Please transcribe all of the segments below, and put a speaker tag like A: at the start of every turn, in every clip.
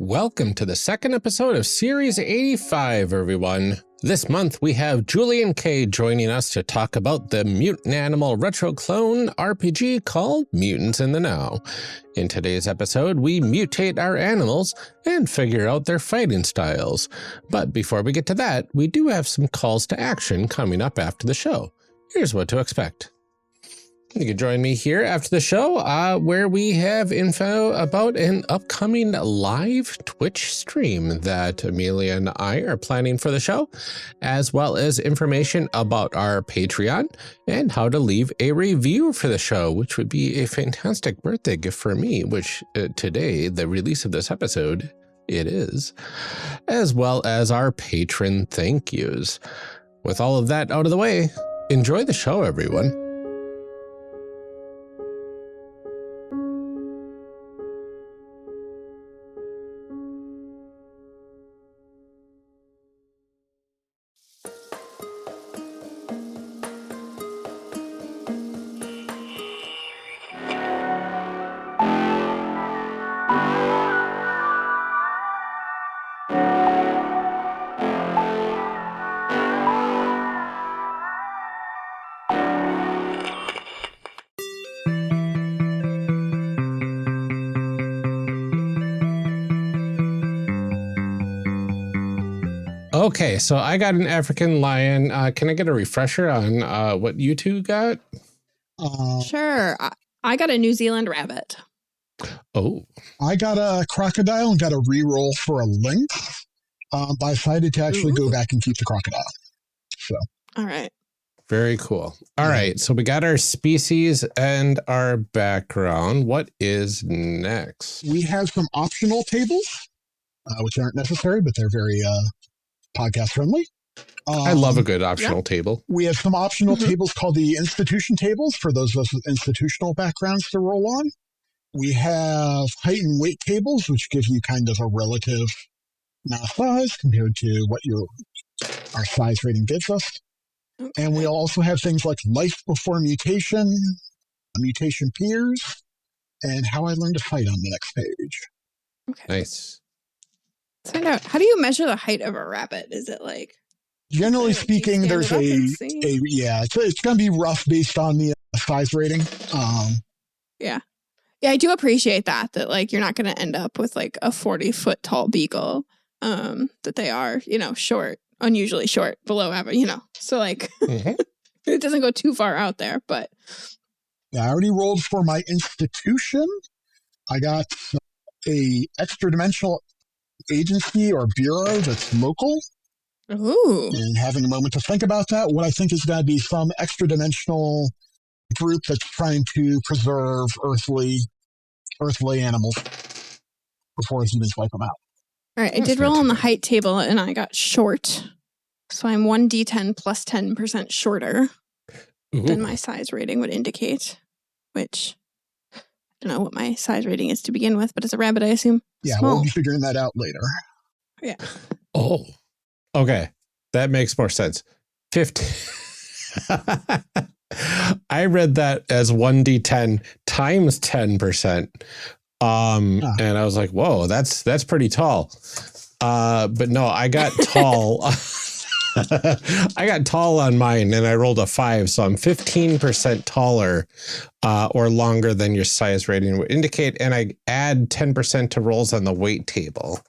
A: Welcome to the second episode of Series 85, everyone. This month we have Julian Kay joining us to talk about the mutant animal retro clone RPG called Mutants in the Now. In today's episode, we mutate our animals and figure out their fighting styles. But before we get to that, we do have some calls to action coming up after the show. Here's what to expect. You can join me here after the show where we have info about an upcoming live Twitch stream that Amelia and I are planning for the show, as well as information about our Patreon and how to leave a review for the show, which would be a fantastic birthday gift for me, which today, the release of this episode, it is, as well as our patron thank yous. With all of that out of the way, enjoy the show, everyone. Okay, so I got an African lion. Can I get a refresher on what you two got?
B: Sure. I got a New Zealand rabbit.
A: Oh.
C: I got a crocodile and got a reroll for a lynx. But I decided to actually go back and keep the crocodile. So.
B: All right.
A: Very cool. All right, so we got our species and our background. What is next?
C: We have some optional tables, which aren't necessary, but they're very podcast friendly.
A: I love a good optional table.
C: We have some optional tables called the institution tables for those of us with institutional backgrounds to roll on. We have height and weight tables, which give you kind of a relative mass size compared to what our size rating gives us. Okay. And we also have things like life before mutation, mutation peers, and how I learned to fight on the next page.
A: Okay. Nice.
B: Let's find out, how do you measure the height of a rabbit? Is it like...
C: Generally speaking, there's it's going to be rough based on the size rating.
B: Yeah, I do appreciate that like you're not going to end up with like a 40-foot tall beagle, that they are, short, unusually short, below average, so like it doesn't go too far out there, but.
C: Yeah, I already rolled for my institution. I got a extra dimensional agency or bureau that's local.
B: Ooh.
C: And having a moment to think about that, what I think is going to be some extra dimensional group that's trying to preserve earthly animals before humans wipe them out.
B: All right, I did roll on the height table and I got short. So I'm 1d10 plus 10% shorter than my size rating would indicate, which I don't know what my size rating is to begin with, but it's a rabbit, I assume.
C: Yeah, we'll be figuring that out later.
B: Yeah.
A: Oh, okay. That makes more sense. 50. I read that as 1d10 times 10%. And I was like, whoa, that's pretty tall. But no, I got tall. I got tall on mine and I rolled a 5. So I'm 15% taller or longer than your size rating would indicate. And I add 10% to rolls on the weight table.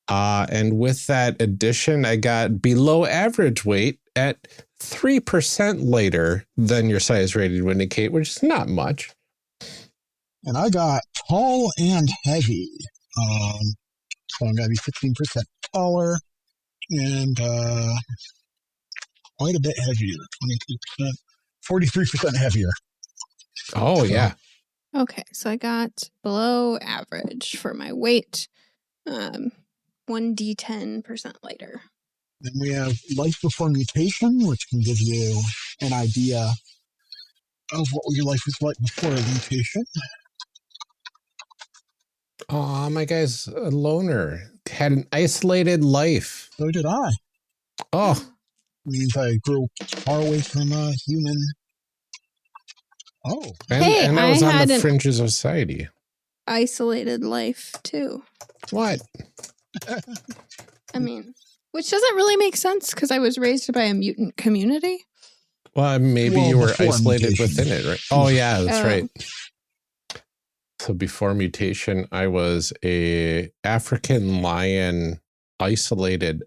A: And with that addition, I got below average weight at 3% lighter than your size rating would indicate, which is not much.
C: And I got tall and heavy. So I'm going to be 16% taller and quite a bit heavier, 22%, 43% heavier.
A: Oh, yeah.
B: Okay, so I got below average for my weight, 1d10% lighter.
C: Then we have life before mutation, which can give you an idea of what your life was like before a mutation.
A: Oh, my guy's a loner. Had an isolated life.
C: So did I.
A: Oh.
C: Means I grew far away from a human. Oh.
A: And I was on the fringes of society.
B: isolated life too.
A: What?
B: I mean, which doesn't really make sense because I was raised by a mutant community.
A: Well, maybe you were isolated within it, right? Oh, yeah, that's right. So before mutation, I was a African lion isolated.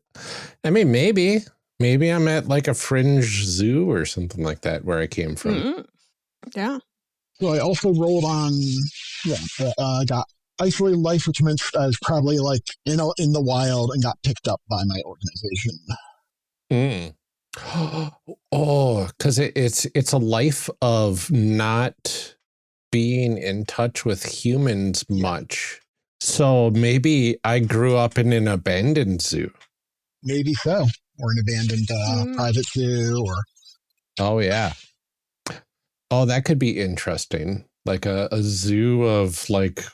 A: I mean, maybe I'm at like a fringe zoo or something like that where I came from.
B: Mm-hmm. Yeah.
C: So I also rolled on, got isolated life, which meant I was probably like in the wild and got picked up by my organization.
A: Oh, because it's a life of not being in touch with humans much. So maybe I grew up in an abandoned zoo. Maybe
C: so. Or an abandoned private zoo or...
A: Oh, yeah. Oh, that could be interesting. Like a zoo of like,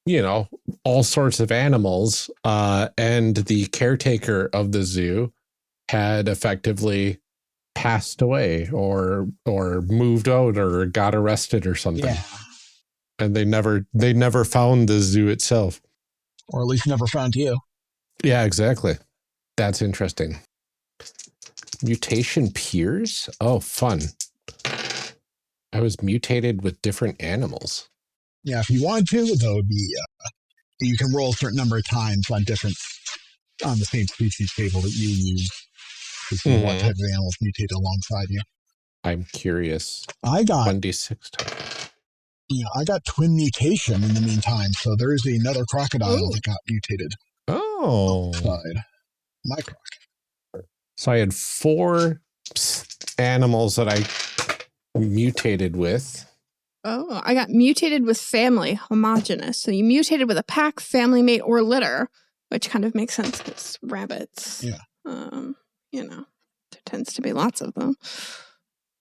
A: you know, all sorts of animals. And the caretaker of the zoo had effectively passed away or moved out or got arrested or something. Yeah. And they never found the zoo itself.
C: Or at least never found you.
A: Yeah, exactly. That's interesting. Mutation peers? Oh, fun. I was mutated with different animals.
C: Yeah, if you wanted to, though, would be you can roll a certain number of times on the same species table that you use to see what type of animals mutated alongside you.
A: I'm curious.
C: I got
A: 1d6 times.
C: Yeah, I got twin mutation in the meantime, so there is another crocodile that got mutated.
A: Oh.
C: Outside my croc.
A: So I had 4 animals that I mutated with.
B: Oh, I got mutated with family, homogenous. So you mutated with a pack, family mate, or litter, which kind of makes sense because rabbits.
C: Yeah.
B: You know, there tends to be lots of them.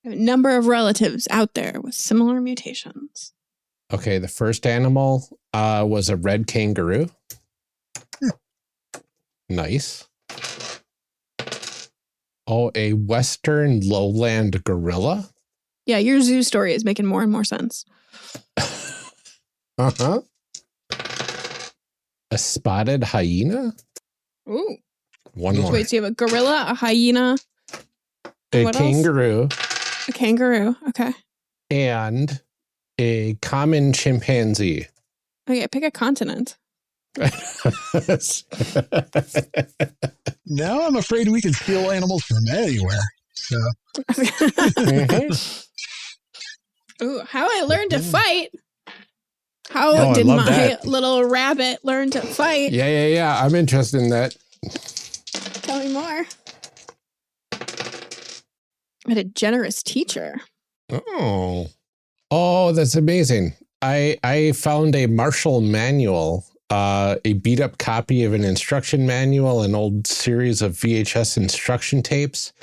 B: A number of relatives out there with similar mutations.
A: Okay, the first animal was a red kangaroo. Nice. Oh, a western lowland gorilla.
B: Yeah, your zoo story is making more and more sense.
A: Uh-huh. A spotted hyena.
B: Ooh.
A: One more.
B: Wait, so you have a gorilla, a hyena,
A: a kangaroo.
B: A kangaroo, okay.
A: And a common chimpanzee.
B: Okay, pick a continent.
C: Now I'm afraid we can steal animals from anywhere. So.
B: Ooh, how I learned to fight. How did my little rabbit learn to fight?
A: Yeah. I'm interested in that.
B: Tell me more. I had a generous teacher.
A: Oh, that's amazing. I found a Marshall manual, a beat up copy of an instruction manual, an old series of VHS instruction tapes,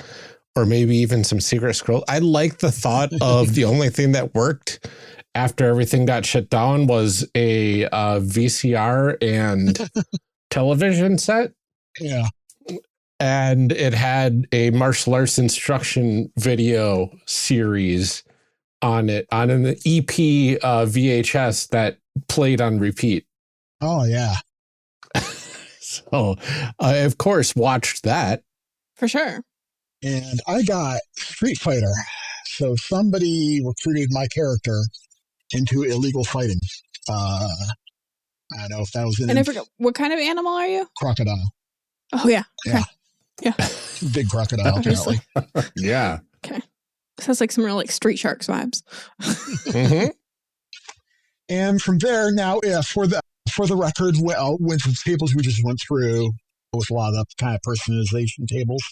A: or maybe even some secret scroll. I like the thought of the only thing that worked after everything got shut down was a VCR and television set.
C: Yeah.
A: And it had a martial arts instruction video series on it, on an EP VHS that played on repeat.
C: Oh, yeah.
A: So I, of course, watched that.
B: For sure.
C: And I got Street Fighter. So somebody recruited my character into illegal fighting. I don't know if that was
B: And I forgot, what kind of animal are you?
C: Crocodile.
B: Oh, yeah. Okay.
C: Yeah. Big crocodile, apparently.
A: Yeah.
B: Okay. Sounds like some real like Street Sharks vibes.
C: And from there, now, for the record, with the tables we just went through, with a lot of the kind of personalization tables,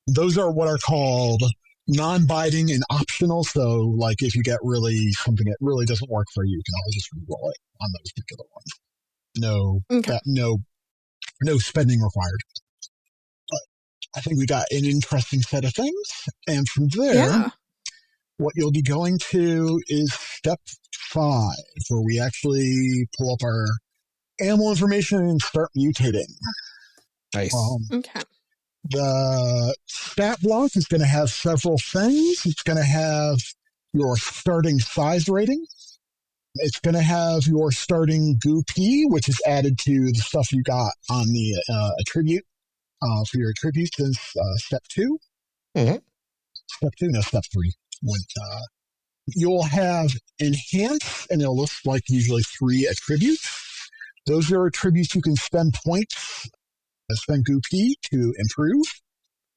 C: those are what are called non-binding and optional. So, like, if you get something that really doesn't work for you, you can always just re-roll it on those particular ones. No spending required. But I think we got an interesting set of things. And from there, what you'll be going to is step 5, where we actually pull up our animal information and start mutating.
A: Nice.
B: Okay.
C: The stat block is going to have several things. It's going to have your starting size rating, It's going to have your starting GUP, which is added to the stuff you got on the attribute for your attributes in step 2.
A: Mhm.
C: Step 2, no, step 3. When, you'll have enhance, and it'll list like usually 3 attributes. Those are attributes you can spend points, spend GUP to improve.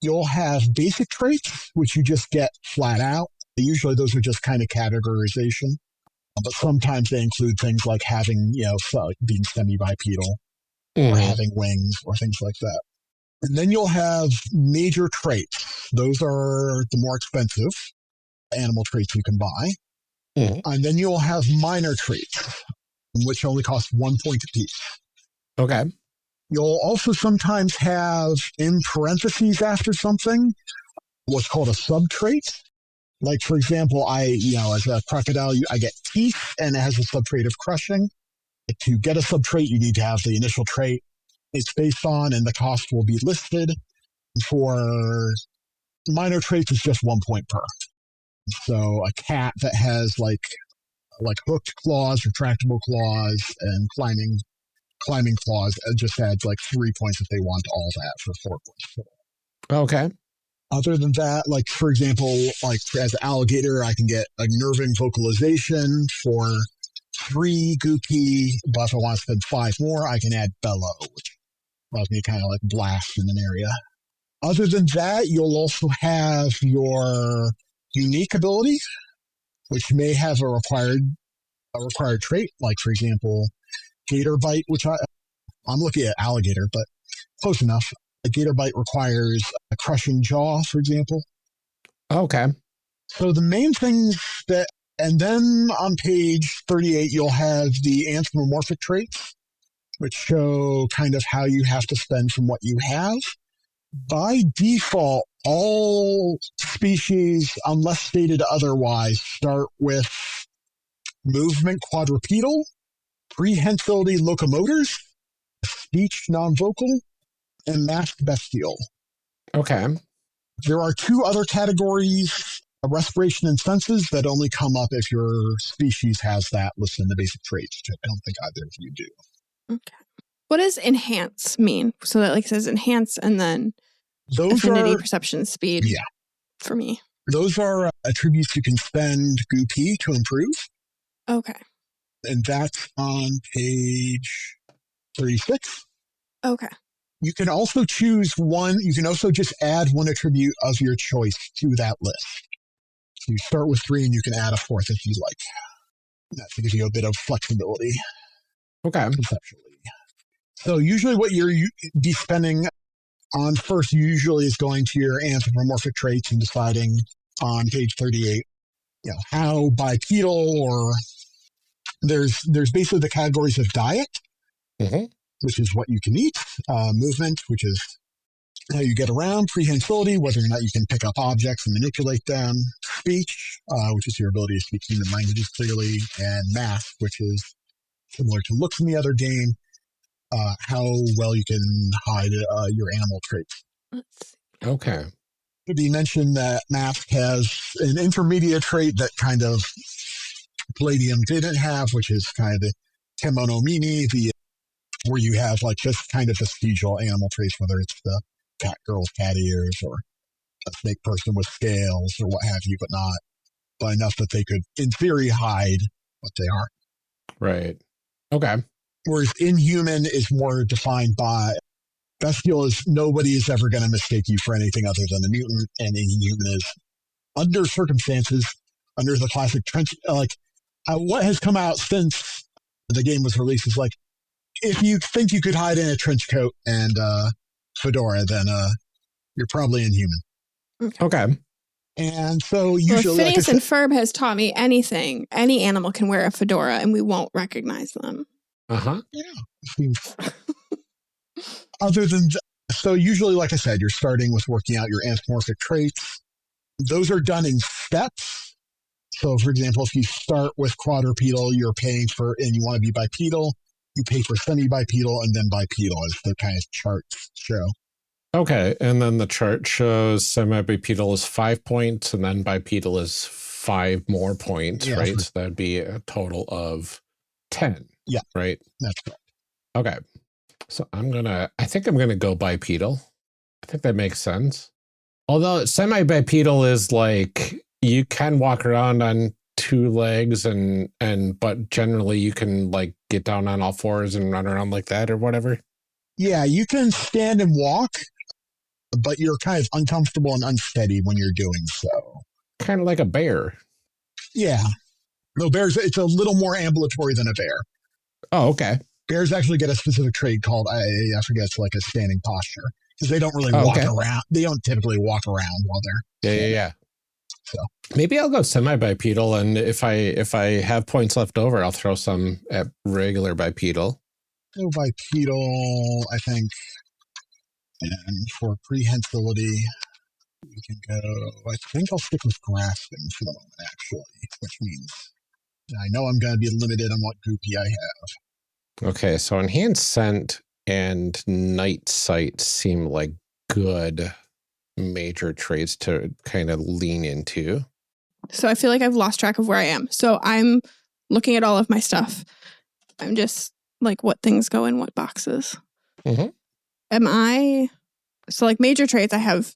C: You'll have basic traits, which you just get flat out. Usually those are just kind of categorization, but sometimes they include things like having, being semi-bipedal or having wings or things like that. And then you'll have major traits. Those are the more expensive animal traits you can buy. And then you'll have minor traits, which only cost 1 point apiece.
A: Okay.
C: You'll also sometimes have in parentheses after something what's called a sub-trait. Like, for example, as a crocodile, I get teeth, and it has a sub-trait of crushing. To get a sub-trait, you need to have the initial trait it's based on, and the cost will be listed. For minor traits, it's just 1 point per. So a cat that has like hooked claws, retractable claws, and climbing claws just adds like 3 points if they want all that for 4 points.
A: Okay.
C: Other than that, like, for example, like as an alligator, I can get unnerving vocalization for 3 GUP, but if I want to spend 5 more, I can add bellow, which allows me to kind of like blast in an area. Other than that, you'll also have your unique ability, which may have a required trait, like, for example, gator bite, which I'm looking at alligator, but close enough. A gator bite requires a crushing jaw, for example.
A: Okay.
C: So the main things and then on page 38, you'll have the anthropomorphic traits, which show kind of how you have to spend from what you have. By default, all species, unless stated otherwise, start with movement quadrupedal, prehensility locomotors, speech non-vocal, and masked bestial.
A: Okay.
C: There are 2 other categories, respiration and senses, that only come up if your species has that listed in the basic traits, which I don't think either of you do.
B: Okay. What does enhance mean? So that like says enhance and then
C: Those
B: affinity,
C: are
B: perception, speed.
C: Yeah.
B: For me.
C: Those are attributes you can spend GUP to improve.
B: Okay.
C: And that's on page 36.
B: Okay.
C: You can also choose one. You can also just add 1 attribute of your choice to that list. So you start with 3 and you can add a 4th if you like. That gives you a bit of flexibility.
A: Okay.
C: Conceptually. So usually what you're be spending on first usually is going to your anthropomorphic traits and deciding on page 38, how bipedal, or there's basically the categories of diet, which is what you can eat, movement, which is how you get around, prehensility, whether or not you can pick up objects and manipulate them, speech, which is your ability to speak human languages clearly, and math, which is similar to looks in the other game, how well you can hide your animal traits.
A: Okay.
C: To be mentioned that mask has an intermediate trait that kind of Palladium didn't have, which is kind of the Temonomini, where you have like just kind of vestigial animal traits, whether it's the cat girl's cat ears or a snake person with scales or what have you, but enough that they could, in theory, hide what they are.
A: Right. Okay.
C: Whereas inhuman is more defined by bestial is nobody is ever going to mistake you for anything other than a mutant, and inhuman is under circumstances, under the classic trench, what has come out since the game was released is like, if you think you could hide in a trench coat and fedora, then you're probably inhuman.
A: Okay.
C: And so usually,
B: well, Phineas and Ferb has taught me anything. Any animal can wear a fedora, and we won't recognize them.
C: Yeah. Other than so usually, like I said, you're starting with working out your anthropomorphic traits. Those are done in steps. So, for example, if you start with quadrupedal, you're paying for, and you want to be bipedal, you pay for semi-bipedal and then bipedal, as the kind of charts show.
A: Okay, and then the chart shows semi-bipedal is 5 points, and then bipedal is 5 more points,
C: Yeah.
A: right? So that'd be a total of 10.
C: Yeah.
A: Right?
C: That's correct.
A: Okay. So I think I'm going to go bipedal. I think that makes sense. Although semi-bipedal is like, you can walk around on 2 legs but generally you can like get down on all 4s and run around like that or whatever.
C: Yeah, you can stand and walk, but you're kind of uncomfortable and unsteady when you're doing so.
A: Kind of like a bear.
C: Yeah. No, it's a little more ambulatory than a bear.
A: Oh, okay.
C: Bears actually get a specific trait called, I forget, it's like a standing posture. Because they don't really walk around. They don't typically walk around while they're standing.
A: Yeah.
C: So
A: maybe I'll go semi-bipedal, and if I have points left over, I'll throw some at regular bipedal.
C: So bipedal, I think, and for prehensility, we can go, I think I'll stick with grasping for the moment, actually, which means I know I'm going to be limited on what goopy I have.
A: Okay, so enhanced scent and night sight seem like good major traits to kind of lean into.
B: So I feel like I've lost track of where I am. So I'm looking at all of my stuff. I'm just like, what things go in what boxes?
A: Mm-hmm.
B: So like major traits, I have,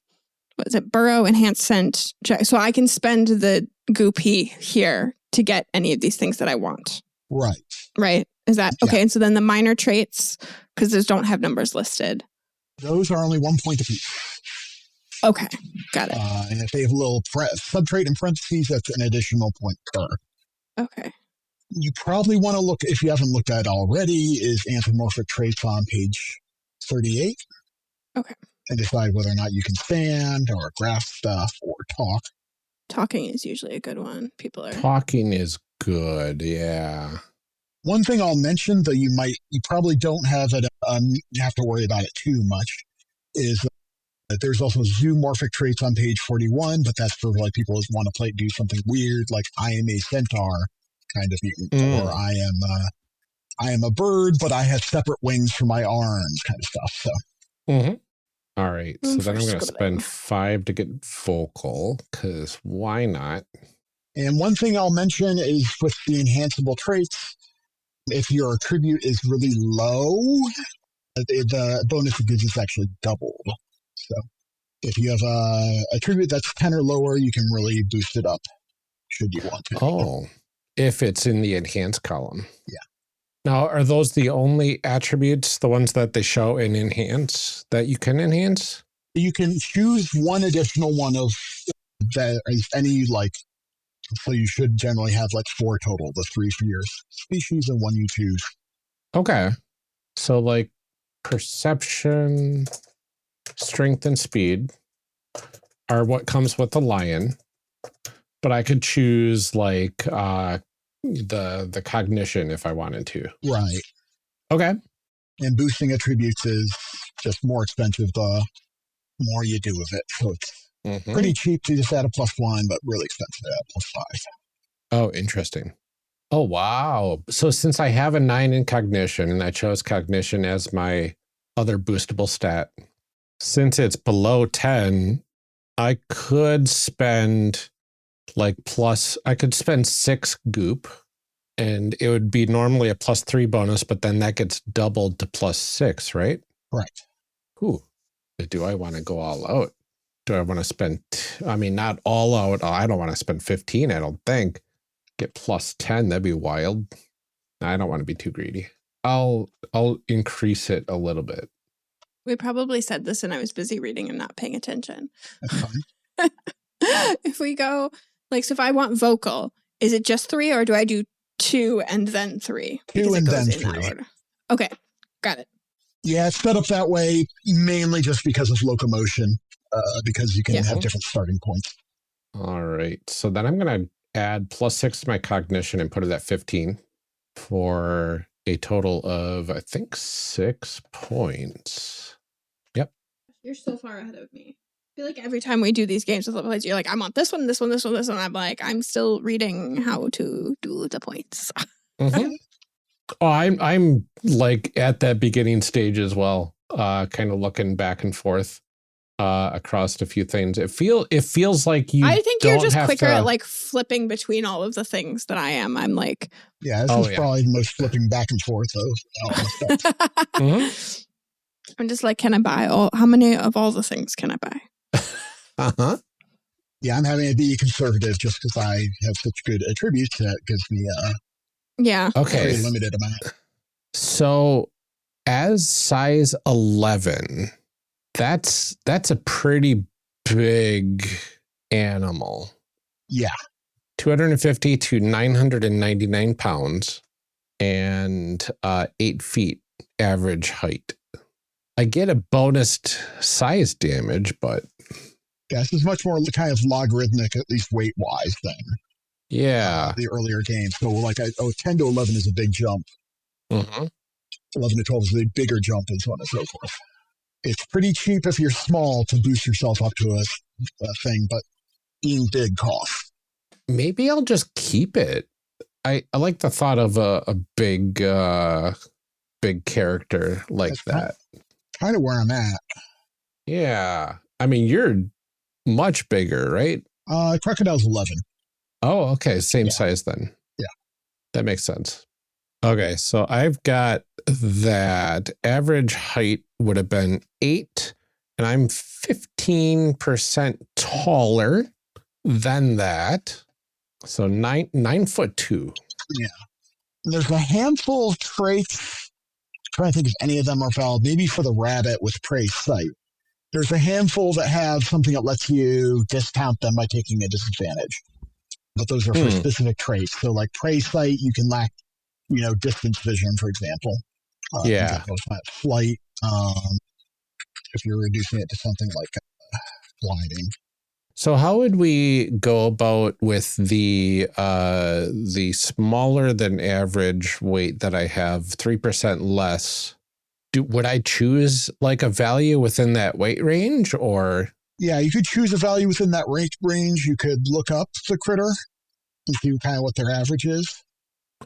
B: what is it, burrow, enhanced scent. So I can spend the goopy here to get any of these things that I want.
C: Right.
B: Is that okay? And so then the minor traits, because those don't have numbers listed.
C: Those are only 1 point apiece.
B: Okay, got it.
C: And if they have a little subtrait in parentheses, that's an additional point per.
B: Okay.
C: You probably want to look, if you haven't looked at it already, is anthropomorphic traits on page 38.
B: Okay.
C: And decide whether or not you can stand or grasp stuff or talk.
B: Talking is usually a good one.
A: Talking is good, yeah.
C: One thing I'll mention, though you probably don't have it, you have to worry about it too much, is that there's also zoomorphic traits on page 41, but that's for like people who want to do something weird, like I am a centaur kind of mutant, or I am a bird, but I have separate wings for my arms kind of stuff. So.
A: Mm-hmm. All right, so then I'm going to spend 5 to get vocal, because why not?
C: And one thing I'll mention is with the enhanceable traits, if your attribute is really low, the bonus it gives is actually doubled. So if you have a attribute that's 10 or lower, you can really boost it up, should you want to.
A: Oh, if it's in the enhanced column.
C: Yeah.
A: Now, are those the only attributes, the ones that they show in enhance, that you can enhance?
C: You can choose one additional one of that, any, like, so you should generally have like 4 total, the 3 for your species and 1 you choose.
A: Okay. So like perception, strength, and speed are what comes with the lion, but I could choose like the cognition if I wanted to.
C: Right.
A: Okay.
C: And boosting attributes is just more expensive the more you do with it. So it's pretty cheap to just add a +1, but really expensive to add +5.
A: Oh, interesting. Oh, wow. So since I have a 9 in cognition and I chose cognition as my other boostable stat, since it's below 10, I could spend I could spend 6 goop, and it would be normally a +3 bonus, but then that gets doubled to +6, right?
C: Right.
A: Ooh, do I want to go all out? Do I want to spend, not all out. I don't want to spend 15, I don't think. Get +10, that'd be wild. I don't want to be too greedy. I'll increase it a little bit.
B: We probably said this and I was busy reading and not paying attention.
C: That's fine.
B: If we go, so if I want vocal, is it just 3 or do I do 2 and then 3?
C: 2 and then 3.
B: Okay, got it.
C: Yeah, it's set up that way mainly just because of locomotion, because you can have different starting points.
A: All right, so then I'm going to add +6 to my cognition and put it at 15 for a total of, I think, 6 points. Yep.
B: You're so far ahead of me. I feel like every time we do these games with level plays, you're like, I want this one, this one, this one, this one. I'm like, I'm still reading how to do the points.
A: Oh, I'm like at that beginning stage as well, kind of looking back and forth. across a few things. It feels like you.
B: I think you're just quicker
A: to...
B: at like flipping between all of the things than I am. I'm like,
C: yeah, this is probably the most flipping back and forth of all the stuff.
B: Mm-hmm. I'm just like, can I buy how many of all the things can I buy?
C: Yeah, I'm having to be conservative just because I have such good attributes that gives me a very limited amount.
A: So as size 11, that's a pretty big animal.
C: Yeah.
A: 250 to 999 pounds and 8 feet average height. I get a bonus size damage, but...
C: Yeah, this is much more kind of logarithmic, at least weight-wise, than the earlier games. So, like, 10 to 11 is a big jump. 11 to 12 is a bigger jump, and so on and so forth. It's pretty cheap if you're small to boost yourself up to a thing, but being big costs.
A: Maybe I'll just keep it. I like the thought of a big character like that.
C: Kind of where I'm at.
A: Yeah. I mean, you're much bigger, right?
C: Crocodile's 11.
A: Oh, okay. Same size then.
C: Yeah.
A: That makes sense. Okay. So I've got that. Average height would have been 8, and I'm 15% taller than that. So 9'2".
C: Yeah. There's a handful of traits. I'm trying to think if any of them are valid. Maybe for the rabbit with prey sight. There's a handful that have something that lets you discount them by taking a disadvantage. But those are for specific traits. So like prey sight, you can lack, distance vision, for example. Flight, if you're reducing it to something like gliding.
A: So how would we go about with the smaller than average weight that I have, 3% less? Would I choose like a value within that weight range, or?
C: Yeah, you could choose a value within that range. You could look up the critter and see kind of what their average is.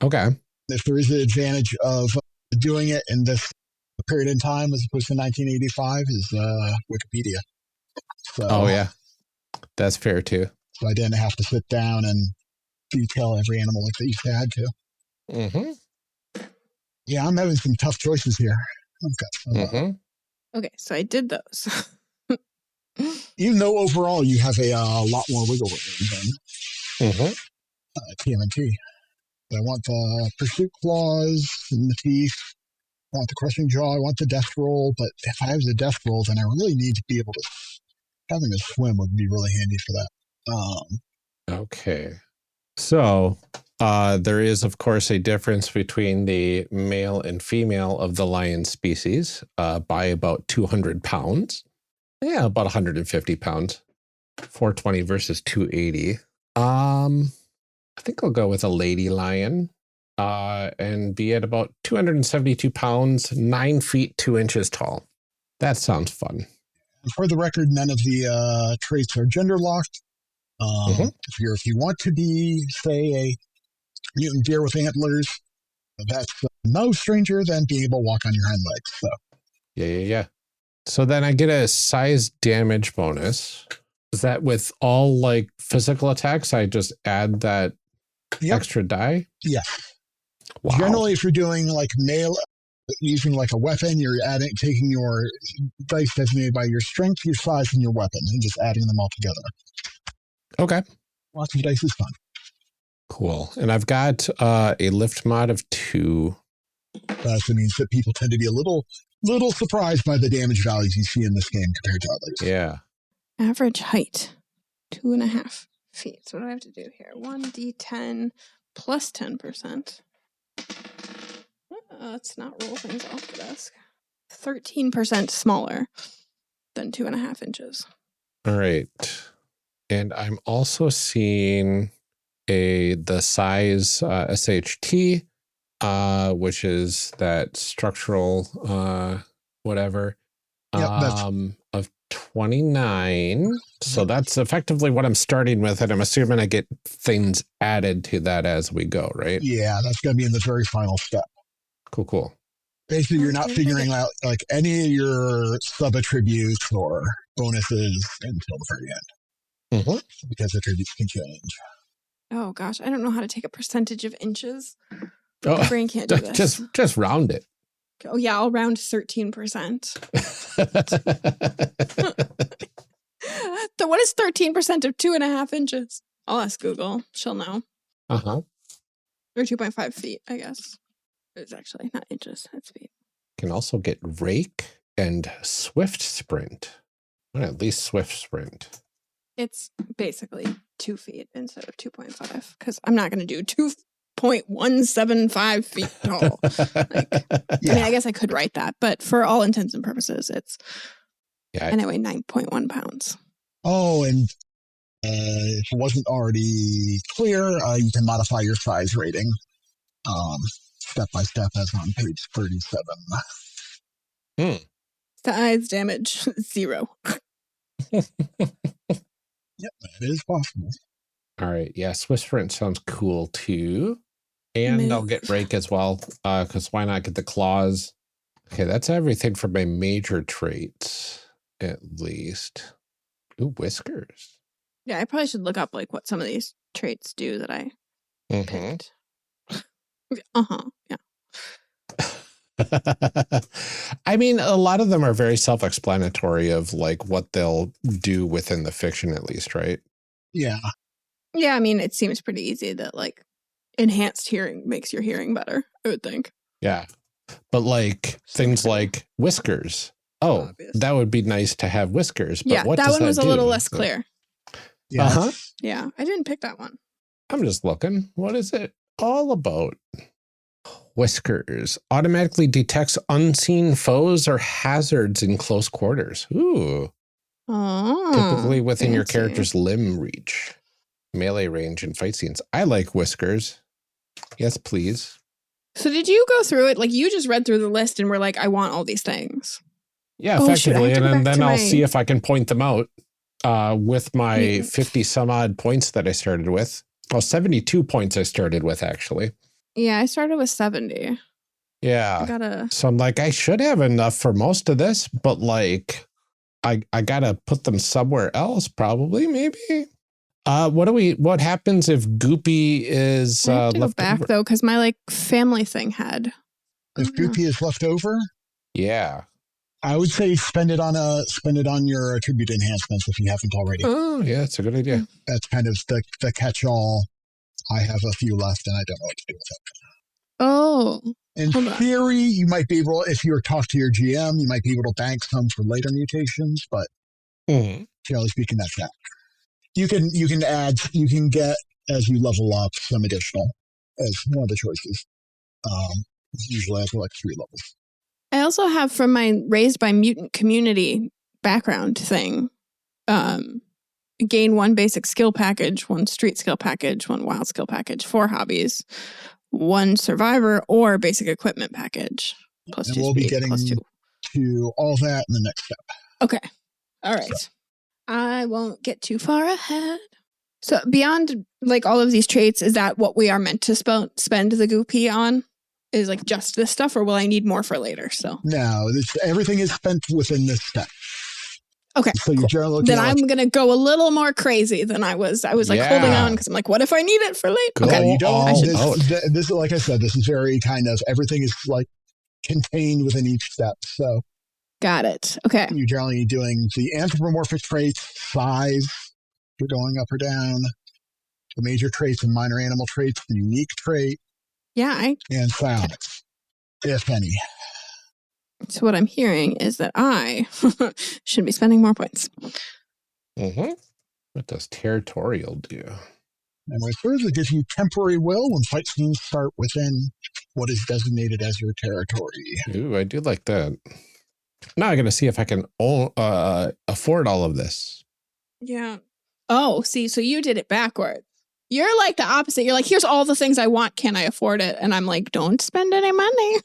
A: Okay.
C: If there is an advantage of doing it in this period in time as opposed to 1985 is Wikipedia. So,
A: that's fair too.
C: So I didn't have to sit down and detail every animal like they used to had to.
A: Mm-hmm.
C: Yeah, I'm having some tough choices here. I've got
B: Okay, so I did those.
C: Even though overall you have a lot more wiggle room than TMNT. I want the pursuit claws and the teeth. I want the crushing jaw. I want the death roll. But if I have the death roll, then I really need to be able to... Having a swim would be really handy for that.
A: Okay. So there is, of course, a difference between the male and female of the lion species by about 200 pounds. Yeah, about 150 pounds. 420 versus 280. I think I'll go with a lady lion and be at about 272 pounds, 9 feet, 2 inches tall. That sounds fun.
C: For the record, none of the traits are gender locked. If you want to be, say, a mutant deer with antlers, that's no stranger than being able to walk on your hind legs. So.
A: Yeah. So then I get a size damage bonus. Is that with all like physical attacks? I just add that extra die?
C: Yes.
A: Wow.
C: Generally, if you're doing like using like a weapon, you're taking your dice designated by your strength, your size, and your weapon, and just adding them all together.
A: Okay.
C: Lots of dice is fun.
A: Cool. And I've got a lift mod of 2.
C: That also means that people tend to be a little surprised by the damage values you see in this game compared to others.
A: Yeah.
B: Average height, 2.5 feet. So what do I have to do here? 1d10 plus 10%. Let's not roll things off the desk. 13% smaller than 2.5 inches.
A: All right. And I'm also seeing the size SHT, which is that structural whatever, of 29. So that's effectively what I'm starting with, and I'm assuming I get things added to that as we go, right?
C: Yeah, that's going to be in the very final step.
A: Cool.
C: Basically, you're not figuring out like any of your sub attributes or bonuses until the very end.
A: Mm-hmm.
C: Because attributes can change.
B: Oh gosh, I don't know how to take a percentage of inches.
A: Oh,
B: My brain can't do this.
A: Just round it.
B: Oh yeah, I'll round 13%. So what is 13% of 2.5 inches? I'll ask Google. She'll know.
A: Uh-huh.
B: Or 2.5 feet, I guess. It's actually not inches, it's feet.
A: Can also get rake and swift sprint. Or at least swift sprint.
B: It's basically 2 feet instead of 2.5 because I'm not going to do 2.175 feet tall. I mean, I guess I could write that, but for all intents and purposes, it's anyway 9.1 pounds.
C: Oh, and if it wasn't already clear, you can modify your size rating step by step as on page 37.
B: Size damage 0.
C: Yep, that is possible.
A: All right. Yeah, Swiss Sprint sounds cool too. And I'll get rake as well, because why not get the claws? Okay, that's everything for my major traits, at least. Ooh, whiskers.
B: Yeah, I probably should look up like what some of these traits do that I picked. Yeah.
A: I mean, a lot of them are very self-explanatory of like what they'll do within the fiction, at least, right?
C: Yeah.
B: Yeah, I mean, it seems pretty easy that like enhanced hearing makes your hearing better, I would think.
A: Yeah. But like things like whiskers. Oh, that would be nice to have whiskers. But
B: yeah,
A: what
B: that
A: does
B: one was
A: do?
B: a little less clear.
C: Yeah.
B: Yeah, I didn't pick that one.
A: I'm just looking. What is it all about? Whiskers automatically detects unseen foes or hazards in close quarters. Ooh.
B: Oh,
A: typically within your character's limb reach, melee range, and fight scenes. I like whiskers. Yes, please.
B: So did you go through it? Like you just read through the list and were like, I want all these things.
A: Yeah, effectively. And then I'll see if I can point them out with my 50 some odd points that I started with. Oh, 72 points I started with, actually.
B: Yeah, I started with 70.
A: Yeah. So I'm like, I should have enough for most of this, but like, I gotta put them somewhere else, probably, maybe. What happens if Goopy is
B: I have to
A: left
B: go back
A: over?
B: though, because my like family thing had.
C: If Goopy is left over,
A: yeah,
C: I would say spend it on your attribute enhancements if you haven't already.
A: Oh, yeah, that's a good idea.
C: That's kind of the catch-all. I have a few left, and I don't know what to do with it.
B: Oh.
C: In theory, you might be able, if you talk to your GM, you might be able to bank some for later mutations, but generally speaking, that's that. You can get, as you level up, some additional as one of the choices. Usually after like 3 levels.
B: I also have from my Raised by Mutant community background thing, gain 1 basic skill package, 1 street skill package, 1 wild skill package, 4 hobbies, 1 survivor or basic equipment package. Plus 2
C: we'll
B: speed,
C: be getting
B: plus 2.
C: to all that in the next step.
B: Okay. All right. So. I won't get too far ahead. So beyond like all of these traits, is that what we are meant to spend the goopy on? Is like just this stuff, or will I need more for later? So
C: no, everything is spent within this step.
B: Okay,
C: so cool.
B: Then I'm gonna go a little more crazy than I was. I was like holding on because I'm like, what if I need it for later?
C: Cool.
B: Okay,
C: you don't. This, like I said, this is very kind of everything is like contained within each step. So
B: got it. Okay,
C: you're generally doing the anthropomorphic traits, size. You're going up or down. The major traits and minor animal traits, the unique trait.
B: Yeah,
C: and psionics, if any.
B: So what I'm hearing is that I should be spending more points.
A: What does territorial do?
C: And what it gives you temporary will when fight scenes start within what is designated as your territory.
A: Ooh, I do like that. Now I got to see if I can afford all of this.
B: Yeah. Oh, see, so you did it backwards. You're like the opposite. You're like, here's all the things I want. Can I afford it? And I'm like, don't spend any money.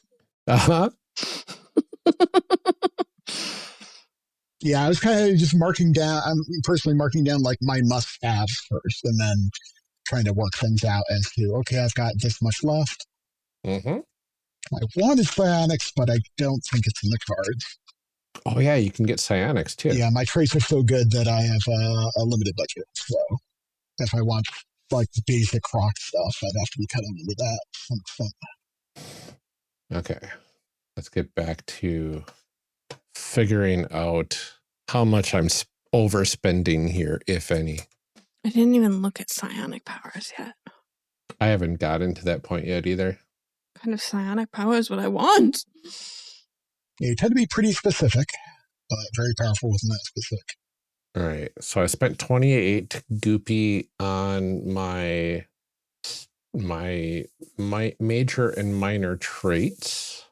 C: Yeah, I was kind of just marking down. I'm personally marking down like my must-haves first, and then trying to work things out as to, okay, I've got this much left. I wanted psionics, but I don't think it's in the cards.
A: Oh yeah, you can get psionics too.
C: Yeah, my traits are so good that I have a limited budget. So if I want like the basic croc stuff, I'd have to be cutting into that to some extent.
A: Okay, let's get back to figuring out how much I'm overspending here, if any.
B: I didn't even look at psionic powers yet.
A: I haven't gotten to that point yet either.
B: What kind of psionic powers would I want?
C: Yeah, you tend to be pretty specific, but very powerful within that specific.
A: All right, so I spent 28 goopy on my major and minor traits.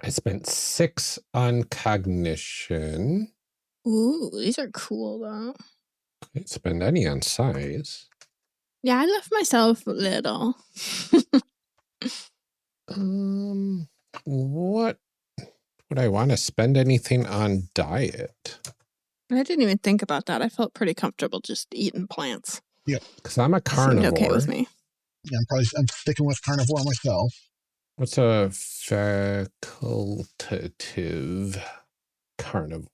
A: I spent 6 on cognition.
B: Ooh, these are cool though.
A: Can't spend any on size.
B: Yeah, I left myself a little.
A: What would I want to spend anything on diet?
B: I didn't even think about that. I felt pretty comfortable just eating plants.
C: Yep.
A: Because I'm a carnivore.
B: Seemed okay with me.
C: Yeah, I'm sticking with carnivore myself.
A: What's a facultative carnivore?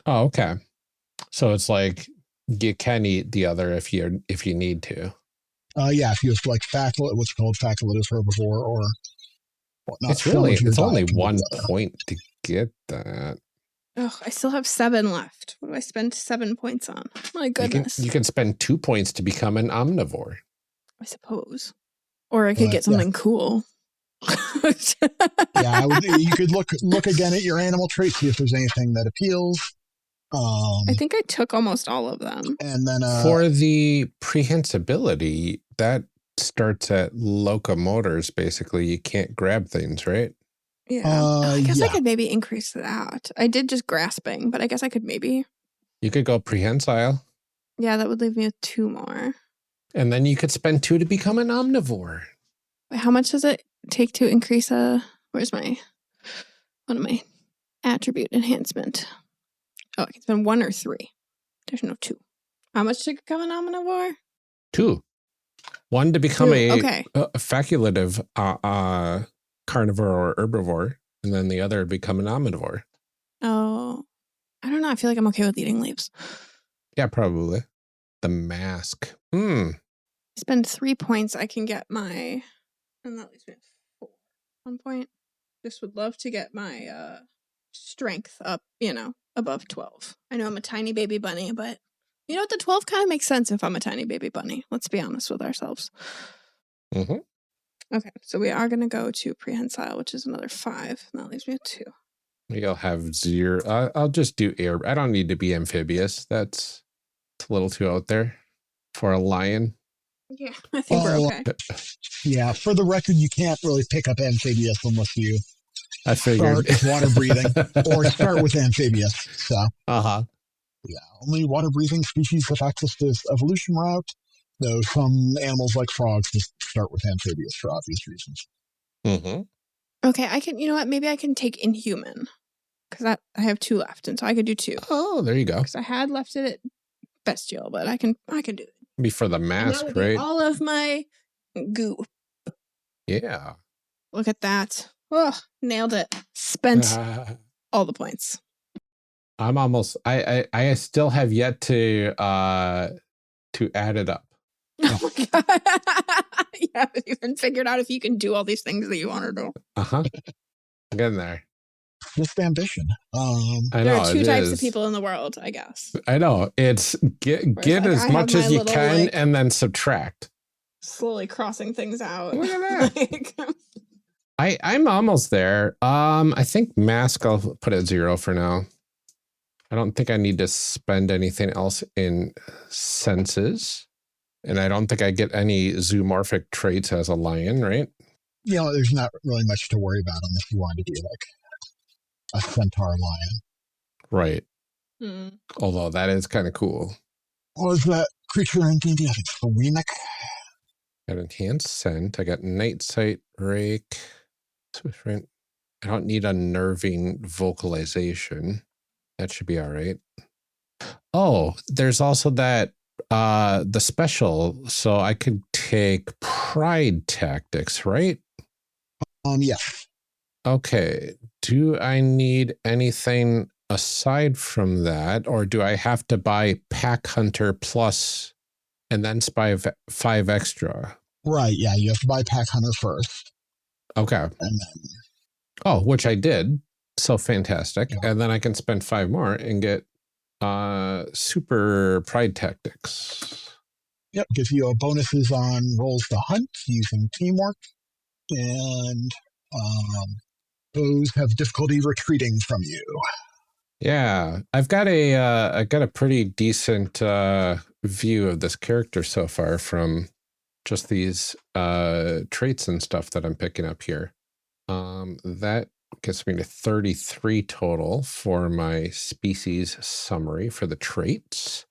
A: Oh, okay. So it's like you can eat the other if you need to.
C: Yeah, if you have like what's called facultative herbivore or whatnot.
A: It's only 1 point to get that.
B: Oh, I still have 7 left. What do I spend 7 points on? My goodness.
A: You can spend 2 points to become an omnivore.
B: I suppose. Or I could get something cool.
C: Yeah, you could look again at your animal traits, see if there's anything that appeals.
B: I think I took almost all of them.
C: And then
A: for the prehensibility, that starts at locomotors. Basically, you can't grab things, right?
B: Yeah. I guess I could maybe increase that. I did just grasping, but I guess I could maybe.
A: You could go prehensile.
B: Yeah, that would leave me with 2 more.
A: And then you could spend 2 to become an omnivore.
B: Wait, how much does it take to increase where's my attribute enhancement? Oh, I can spend 1 or 3. There's no 2. How much to become an omnivore?
A: 2. 1 to become
B: a
A: facultative carnivore or herbivore, and then the other become an omnivore.
B: Oh, I don't know. I feel like I'm okay with eating leaves.
A: Yeah, probably. The mask.
B: Spend 3 points. I can get my, and that leaves me with 4. 1 point. Just would love to get my strength up, above 12. I know I'm a tiny baby bunny, but you know what? The 12 kind of makes sense if I'm a tiny baby bunny. Let's be honest with ourselves.
A: Mm-hmm.
B: Okay, so we are going to go to prehensile, which is another 5. And that leaves me at 2.
A: Maybe I'll have 0. I'll just do air. I don't need to be amphibious. It's a little too out there for a lion.
B: Yeah, I think we're okay.
C: Yeah, for the record, you can't really pick up amphibious unless you
A: start
C: with water breathing or start with amphibious. So, yeah, only water breathing species have access to this evolution route. Though some animals like frogs just start with amphibious for obvious reasons.
A: Mm-hmm.
B: Okay, I can. You know what? Maybe I can take inhuman because I have 2 left, and so I could do 2.
A: Oh, there you go.
B: Because I had left it at bestial, but I can do it.
A: Be for the mask, right?
B: All of my goo.
A: Yeah.
B: Look at that. Oh, nailed it. Spent all the points.
A: I'm almost. I still have yet to add it up.
B: Oh my god! You haven't even figured out if you can do all these things that you want to do.
A: I'm getting there.
C: Just ambition.
A: I know,
B: there are 2 types of people in the world, I guess.
A: I know. It's get as much as you can and then subtract.
B: Slowly crossing things out.
A: Look at that. I'm almost there. I think mask I'll put at 0 for now. I don't think I need to spend anything else in senses. And I don't think I get any zoomorphic traits as a lion, right?
C: There's not really much to worry about unless you want to be like a centaur lion.
A: Right. Although that is kind of cool.
C: What was that creature in D&D? I think it's the Weenick.
A: Got enhanced scent. I got night sight, rake. I don't need unnerving vocalization. That should be all right. Oh, there's also that the special, so I could take pride tactics, right?
C: Yes.
A: Okay. Do I need anything aside from that, or do I have to buy Pack Hunter Plus and then buy 5 extra?
C: Right, yeah, you have to buy Pack Hunter first.
A: Okay.
C: And then...
A: Oh, which I did. So fantastic.
C: Yeah.
A: And then I can spend 5 more and get Super Pride Tactics.
C: Yep, gives you bonuses on rolls to hunt using teamwork. And those have difficulty retreating from you.
A: Yeah, I've got a pretty decent view of this character so far from just these traits and stuff that I'm picking up here. That gets me to 33 total for my species summary for the traits.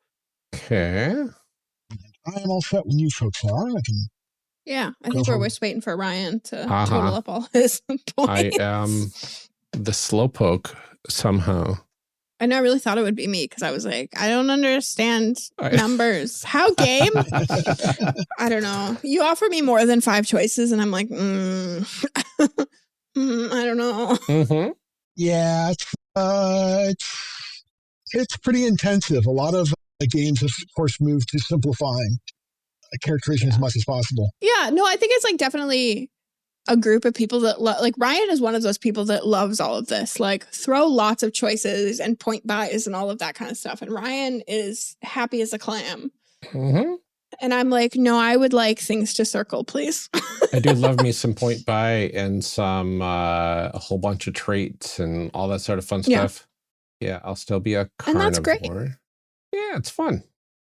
A: Okay.
C: I am all set when you folks are. I can...
B: Yeah, I think we're just waiting for Ryan to total up all his points.
A: I am the slowpoke somehow.
B: I know, I really thought it would be me because I was like, I don't understand numbers. How game? I don't know. You offer me more than 5 choices and I'm like, I don't know.
A: Mm-hmm.
C: Yeah, it's pretty intensive. A lot of games have, of course, moved to simplifying characterization as much as possible.
B: Yeah, no, I think it's like definitely a group of people that like Ryan is one of those people that loves all of this, like throw lots of choices and point buys and all of that kind of stuff. And Ryan is happy as a clam.
A: Mm-hmm.
B: And I'm like, no, I would like things to circle, please.
A: I do love me some point buy and some a whole bunch of traits and all that sort of fun stuff. Yeah, I'll still be a carnivore.
B: And that's great.
A: Yeah, it's fun.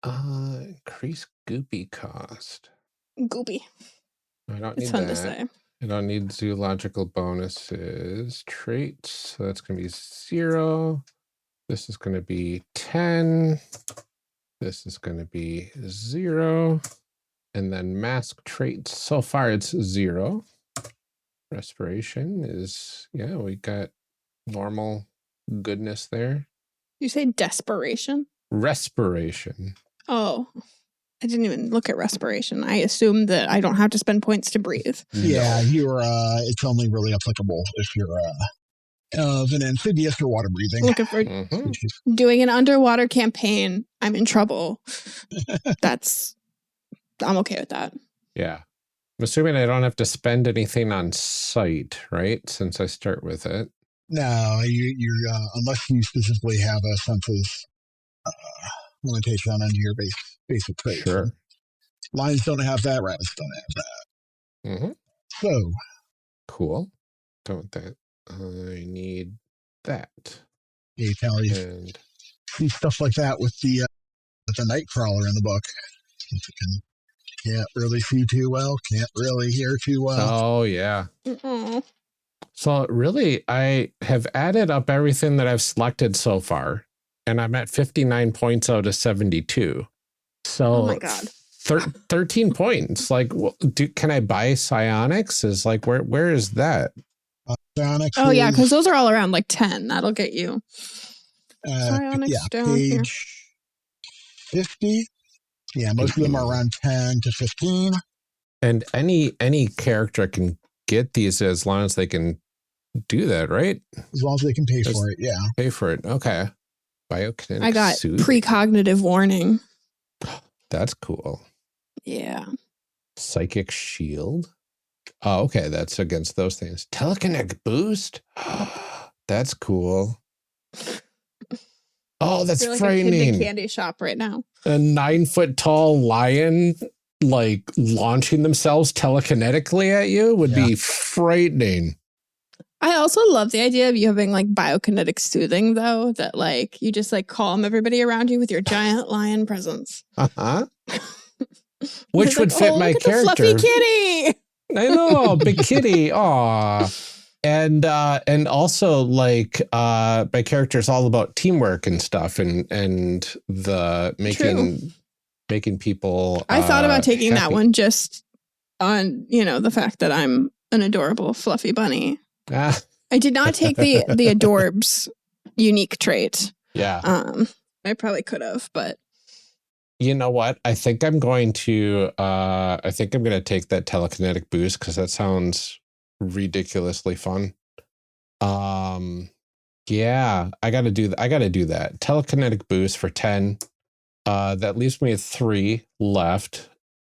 A: Increase goopy cost.
B: Goopy.
A: I don't need
B: It's fun
A: that.
B: to say.
A: I don't need zoological bonuses. Traits, so that's going to be 0. This is going to be 10. This is going to be 0. And then mask traits, so far it's 0. Respiration is, yeah, we got normal goodness there.
B: You say desperation?
A: Respiration.
B: Oh, I didn't even look at respiration. I assumed that I don't have to spend points to breathe.
C: Yeah, you're. It's only really applicable if you're of an amphibious or water breathing.
B: Looking for doing an underwater campaign. I'm in trouble. I'm okay with that.
A: Yeah. I'm assuming I don't have to spend anything on sight, right? Since I start with it.
C: No, you're unless you specifically have a census limitation on your basic traits.
A: Sure.
C: Lions don't have that. Rabbits don't have that.
A: Mm-hmm.
C: So
A: cool. Don't that. I need that.
C: Yeah, you can't see stuff like that with the Nightcrawler in the book. Can't really see too well. Can't really hear too well.
A: Oh yeah.
B: Mm-mm.
A: So really, I have added up everything that I've selected so far, and I'm at 59 points out of 72. So
B: oh my God.
A: 13 points. Like, can I buy psionics? Is like, where is that?
C: Psionics.
B: Oh yeah, because those are all around like 10. That'll get you.
C: Psionics
B: down
C: page 50. Yeah, most of them are around 10 to 15.
A: And any character can get these as long as they can do that, right?
C: As long as they can pay for it, yeah.
A: Pay for it. Okay. Biokinetic
B: I got
A: suit.
B: precognitive warning.
A: That's cool.
B: Yeah.
A: Psychic shield. Oh, okay. That's against those things. Telekinetic boost. That's cool. Oh, that's
B: You're like
A: frightening.
B: a kid in a candy shop right now.
A: A 9-foot tall lion like launching themselves telekinetically at you would be frightening.
B: I also love the idea of you having like biokinetic soothing though, that like you just like calm everybody around you with your giant lion presence.
A: Uh-huh. Which would
B: like,
A: fit my
B: look at
A: character.
B: the fluffy kitty.
A: I know, big kitty. Aw. And also like my character is all about teamwork and stuff and the making people
B: I thought about taking
A: happy.
B: that one just on, the fact that I'm an adorable fluffy bunny.
A: Ah.
B: I did not take the adorbs unique trait.
A: Yeah.
B: I probably could have, but
A: you know what? I think I'm going to take that telekinetic boost because that sounds ridiculously fun. Yeah, I gotta do that. Telekinetic boost for 10. That leaves me with 3 left.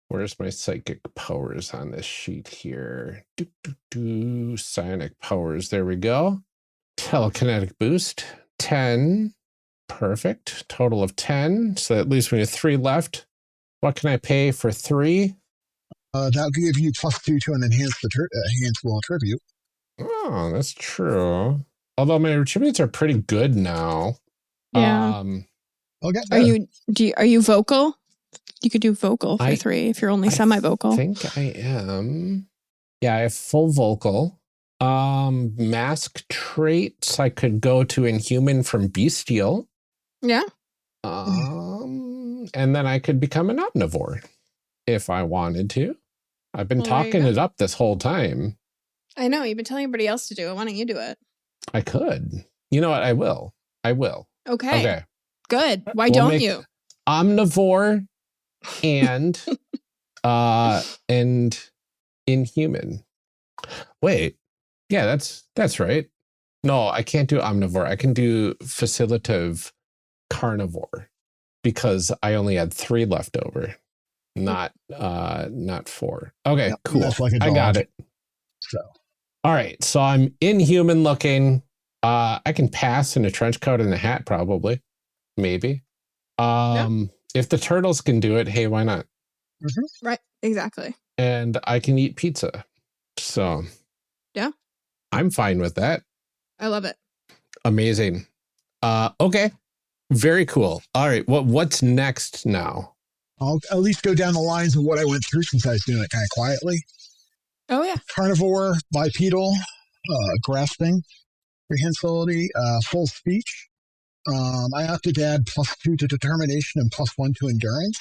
A: Where's my psychic powers on this sheet here? Psionic powers. There we go. Telekinetic boost 10. Perfect. Total of 10. So that leaves me with 3 left. What can I pay for 3?
C: That'll give you +2 to an enhanced will attribute.
A: Oh, that's true. Although my attributes are pretty good now.
B: Yeah.
C: I'll get
B: Are
C: better.
B: are you vocal? You could do vocal for 3 if you're only semi-vocal.
A: I think I am. Yeah, I have full vocal. Mask traits, I could go to Inhuman from Bestial.
B: Yeah.
A: And then I could become an omnivore if I wanted to. I've been
B: Well, there you
A: talking
B: go.
A: it up this whole time.
B: I know. You've been telling everybody else to do it. Why don't you do it?
A: I could. You know what? I will.
B: Okay. Good. Why
A: We'll
B: don't
A: make
B: you?
A: Omnivore and Inhuman. Wait. Yeah, that's right. No, I can't do omnivore. I can do facilitative carnivore because I only had 3 left over, not 4. Okay,
C: Yep,
A: cool.
C: that's like a
A: I
C: dog.
A: got it.
C: So
A: All right, so I'm Inhuman looking. I can pass in a trench coat and a hat, probably, maybe. If the turtles can do it, hey, why not?
B: Right. Exactly.
A: And I can eat pizza, so
B: Yeah.
A: I'm fine with that.
B: I love it.
A: Amazing. Okay, very cool. All right, what's next now?
C: I'll at least go down the lines of what I went through since I was doing it kind of quietly.
B: Oh, yeah.
C: Carnivore, bipedal, grasping, prehensile, full speech. I opted to add +2 to determination and +1 to endurance,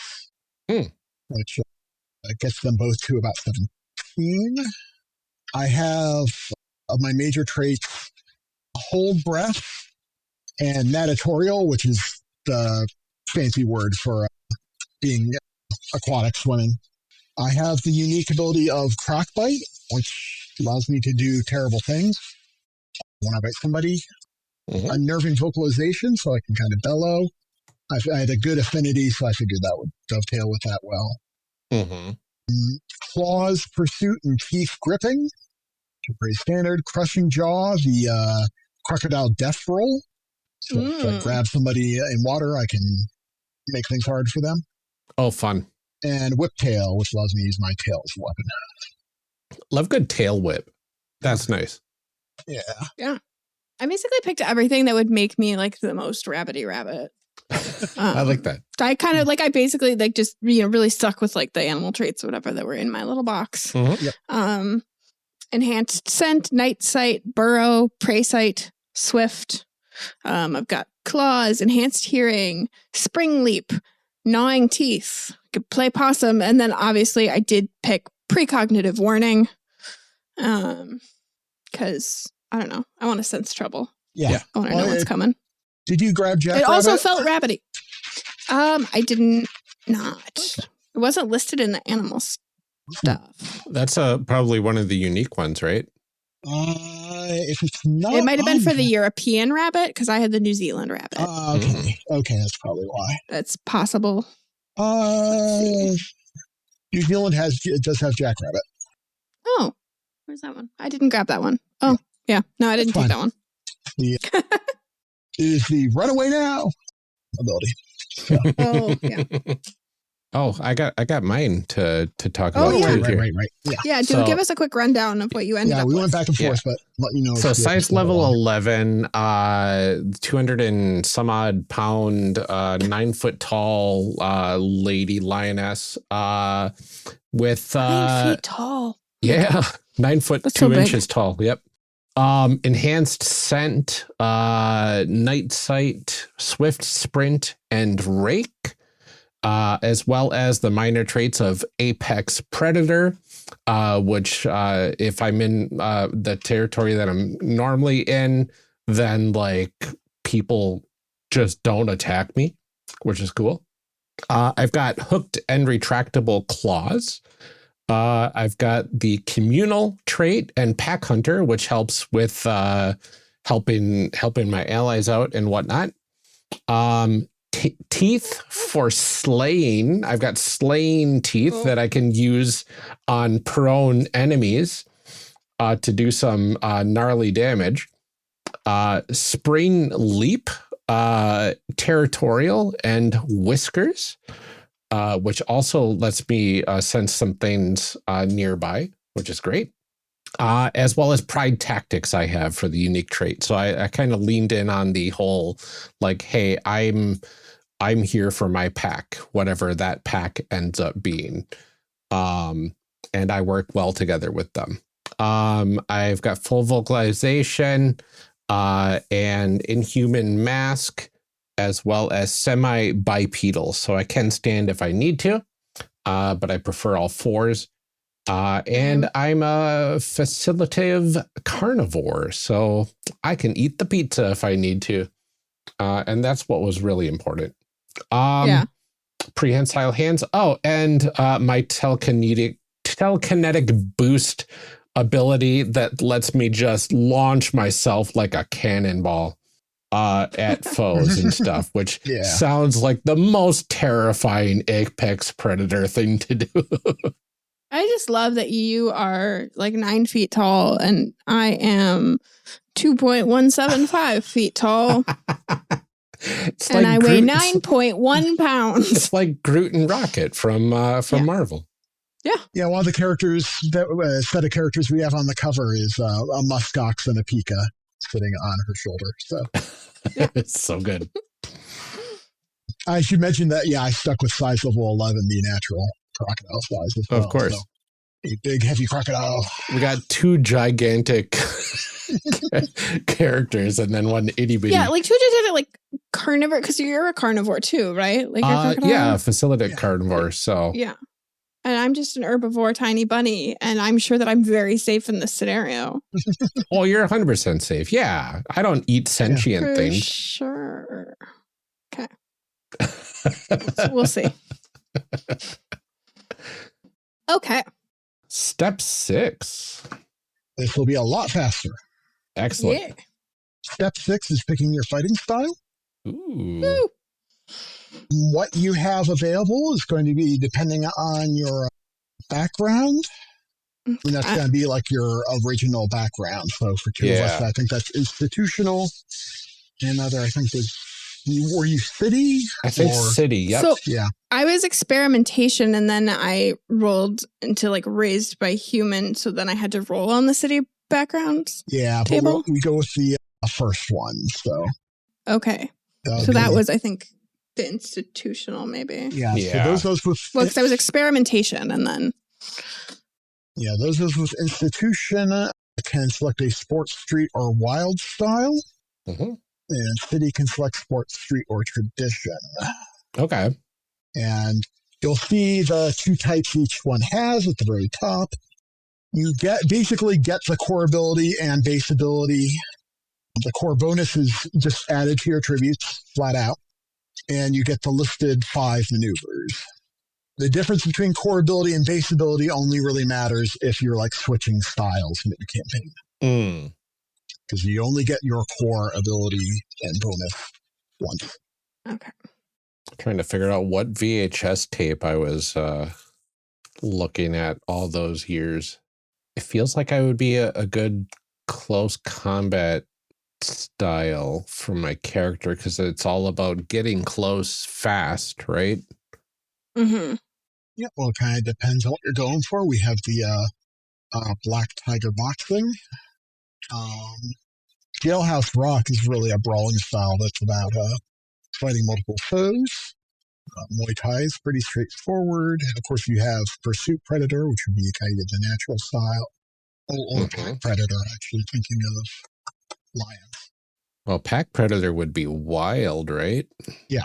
C: which gets them both to about 17. I have of my major traits hold breath and natatorial, which is the fancy word for being aquatic swimming. I have the unique ability of croc bite, which allows me to do terrible things when I bite somebody. Unnerving vocalization, so I can kind of bellow. I had a good affinity, so I figured that would dovetail with that well. Claws, pursuit, and teeth gripping, which are pretty standard. Crushing jaw, the crocodile death roll. So if I grab somebody in water, I can make things hard for them.
A: Oh, fun.
C: And whip tail, which allows me to use my tail as a weapon.
A: Love good tail whip. That's nice.
C: Yeah.
B: Yeah. I basically picked everything that would make me like the most rabbity rabbit.
A: I like that.
B: I kind of like, I basically like just, really stuck with like the animal traits or whatever that were in my little box.
C: Yep.
B: Enhanced scent, night sight, burrow, prey sight, swift. I've got claws, enhanced hearing, spring leap, gnawing teeth, could play possum. And then obviously I did pick precognitive warning. Because I don't know. I want to sense trouble.
C: Yeah.
B: I want to know what's coming.
C: Did you grab Jack
B: It
C: Rabbit?
B: also felt rabbity. I did not. It wasn't listed in the animal stuff.
A: That's probably one of the unique ones, right?
C: If it's not,
B: It might have been for the European rabbit because I had the New Zealand rabbit.
C: Okay, that's probably why.
B: That's possible.
C: New Zealand does have Jack Rabbit.
B: Oh, where's that one? I didn't grab that one. Oh, yeah. No, I didn't take that one.
C: Is the runaway now ability. So.
B: Oh, yeah.
A: Oh, I got mine to talk about.
B: Yeah.
A: Too,
C: Right.
B: Yeah, give us a quick rundown of what you ended up with.
C: Yeah, we went back and forth, but let you know.
A: So size level 11, 200 and some odd pound, 9 foot tall lady lioness with
B: 9 feet tall.
A: Yeah, 9 foot
B: That's
A: 2
B: so big.
A: inches tall. Yep. Enhanced scent, night sight, swift sprint, and rake. As well as the minor traits of apex predator, which if I'm in the territory that I'm normally in, then like people just don't attack me, which is cool. I've got hooked and retractable claws, I've got the communal trait and pack hunter, which helps with helping my allies out and whatnot. Teeth for slaying. I've got slaying teeth that I can use on prone enemies to do some gnarly damage. Spring leap, territorial, and whiskers, which also lets me sense some things nearby, which is great. As well as pride tactics I have for the unique trait. So I kind of leaned in on the whole, like, hey, I'm here for my pack, whatever that pack ends up being. And I work well together with them. I've got full vocalization, and inhuman mask, as well as semi-bipedal. So I can stand if I need to, but I prefer all fours. And I'm a facilitative carnivore, so I can eat the pizza if I need to. And that's what was really important. Prehensile hands. Oh, and my telekinetic boost ability that lets me just launch myself like a cannonball at foes and stuff, which sounds like the most terrifying apex predator thing to do.
B: I just love that you are like 9 feet tall and I am 2.175 feet tall.
A: It's
B: and
A: like
B: I weigh 9.1 pounds.
A: It's like Groot and Rocket from Marvel.
C: Yeah, one of the characters, that set of characters we have on the cover is a muskox and a pika sitting on her shoulder. So
A: it's so good.
C: I should mention that, I stuck with size level 11, the natural crocodile size as well.
A: Of course.
C: So a big, heavy crocodile.
A: We got 2 gigantic characters and then one itty bitty.
B: Yeah, like 2 gigantic, like carnivore, because you're a carnivore too, right? Like
A: facilitative carnivore. So
B: yeah. And I'm just an herbivore tiny bunny, and I'm sure that I'm very safe in this scenario.
A: Oh, you're 100% safe. Yeah. I don't eat sentient things.
B: Sure. Okay. We'll see. Okay.
A: Step 6.
C: This will be a lot faster.
A: Excellent.
B: Yeah.
C: Step 6 is picking your fighting style.
A: Ooh.
C: What you have available is going to be depending on your background. And that's going to be like your original background. So for 2 of us, I think that's institutional. Another, I think, were you city?
A: I think city, yep.
B: So
C: yeah.
B: I was experimentation, and then I rolled into like raised by human. So then I had to roll on the city backgrounds.
C: Yeah,
B: table.
C: But we go with the first one. So
B: okay. So that was, I think, the institutional, maybe.
C: Yeah. So those with
B: because I was experimentation, and then
C: those with institution can select a sports, street, or wild style, and city can select sports, street, or tradition.
A: Okay.
C: And you'll see the 2 types each one has at the very top. You basically get the core ability and base ability. The core bonus is just added to your attributes, flat out. And you get the listed 5 maneuvers. The difference between core ability and base ability only really matters if you're like switching styles mid-campaign. Because you only get your core ability and bonus once.
B: Okay.
A: Trying to figure out what VHS tape I was looking at all those years. It feels like I would be a good close combat style for my character because it's all about getting close fast, right?
B: Mm-hmm.
C: Yeah, well, it kind of depends on what you're going for. We have the Black Tiger boxing. Jailhouse Rock is really a brawling style that's about fighting multiple foes. Muay Thai is pretty straightforward. Of course, you have Pursuit Predator, which would be kind of the natural style. Or Pack Predator, actually, thinking of lions.
A: Well, Pack Predator would be wild, right?
C: Yeah.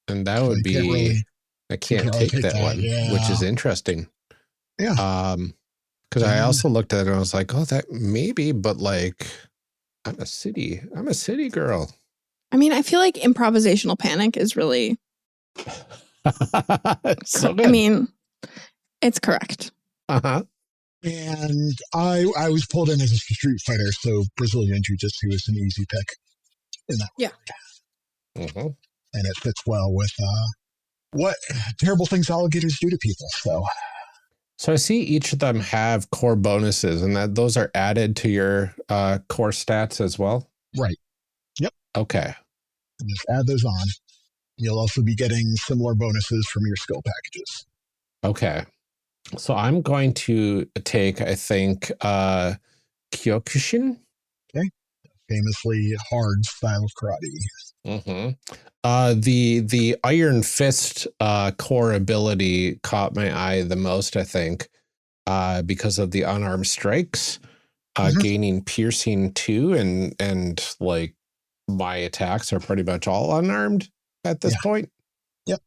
A: And that would be... I can't take that one, which is interesting.
C: Yeah.
A: Because I also looked at it and I was like, oh, that maybe, but like, I'm a city girl.
B: I mean, I feel like improvisational panic is really...
A: so good.
B: I mean, it's correct.
A: Uh-huh.
C: And I was pulled in as a street fighter, so Brazilian Jiu-Jitsu is an easy pick in that
B: Yeah.
A: Mm-hmm.
C: and it fits well with what terrible things alligators do to people.
A: So I see each of them have core bonuses, and that those are added to your core stats as well?
C: Right. Yep.
A: Okay.
C: And just add those on. You'll also be getting similar bonuses from your skill packages.
A: Okay. So I'm going to take, I think, Kyokushin.
C: Okay. Famously hard style of karate.
A: Mm-hmm. The Iron Fist core ability caught my eye the most, I think, because of the unarmed strikes, gaining piercing 2, and like my attacks are pretty much all unarmed at this point.
C: Yep.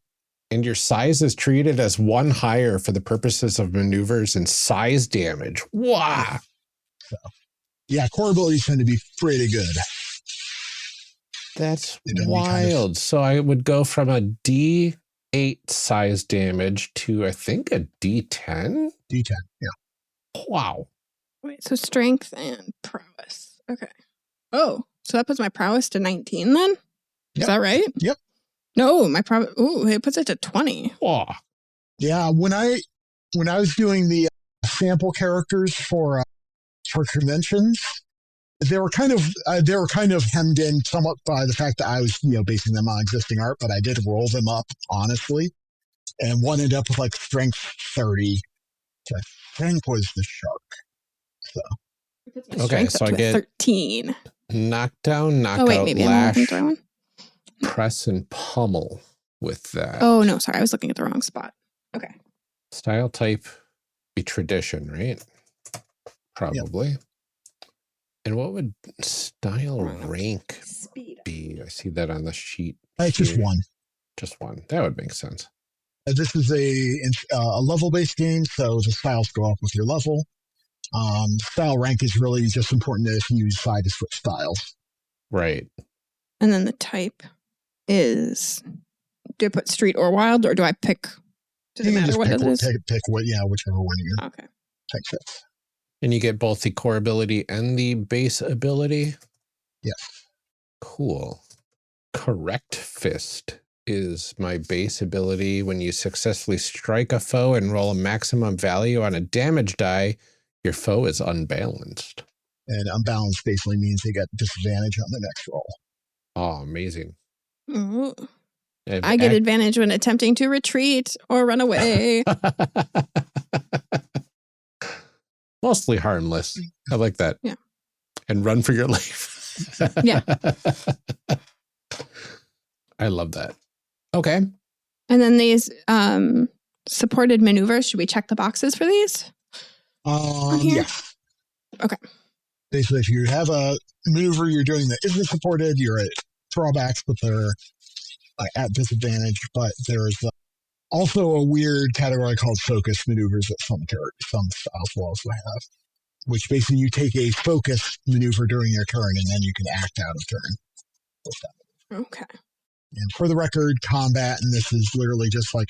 A: And your size is treated as 1 higher for the purposes of maneuvers and size damage. Wow.
C: So, yeah, core abilities tend to be pretty good.
A: That's wild. So I would go from a D8 size damage to, I think, a D10?
C: D10, yeah.
A: Wow.
B: Wait, so strength and prowess. Okay. Oh, so that puts my prowess to 19 then? Is that right?
C: Yep.
B: No, my prowess. Ooh, it puts it to 20.
A: Oh.
C: Yeah, when I was doing the sample characters for conventions, they were kind of hemmed in somewhat by the fact that I was, basing them on existing art, but I did roll them up honestly, and one ended up with like strength 30, which I think was the shark. So
A: Okay, so I get
B: 13.
A: knockdown, knockout,
B: Oh wait, maybe
A: lash,
B: I'm looking at the wrong one.
A: press, and pummel with that.
B: Oh no, sorry, I was looking at the wrong spot. Okay.
A: Style type be tradition, right? Probably. Yep. And what would style rank be? I see that on the sheet.
C: It's just 1.
A: Just 1. That would make sense.
C: This is a level-based game, so the styles go up with your level. Style rank is really just important if you decide to switch styles.
A: Right.
B: And then the type is, do I put street or wild, or do I pick? Does it matter what it is?
C: Pick whichever one you
B: okay.
C: Type fits.
A: And you get both the core ability and the base ability?
C: Yes.
A: Cool. Correct Fist is my base ability. When you successfully strike a foe and roll a maximum value on a damage die, your foe is unbalanced.
C: And unbalanced basically means they get disadvantage on the next roll.
A: Oh, amazing.
B: Ooh. I get advantage when attempting to retreat or run away.
A: Mostly harmless. I like that.
B: Yeah.
A: And run for your life.
B: Yeah.
A: I love that. Okay.
B: And then these supported maneuvers, should we check the boxes for these?
C: Yeah.
B: Okay.
C: Basically, if you have a maneuver you're doing that isn't supported, you're at drawbacks, but they're at disadvantage. But there's also a weird category called focus maneuvers that some styles will also have, which basically you take a focus maneuver during your turn and then you can act out of turn with that.
B: Okay.
C: And for the record, combat, and this is literally just like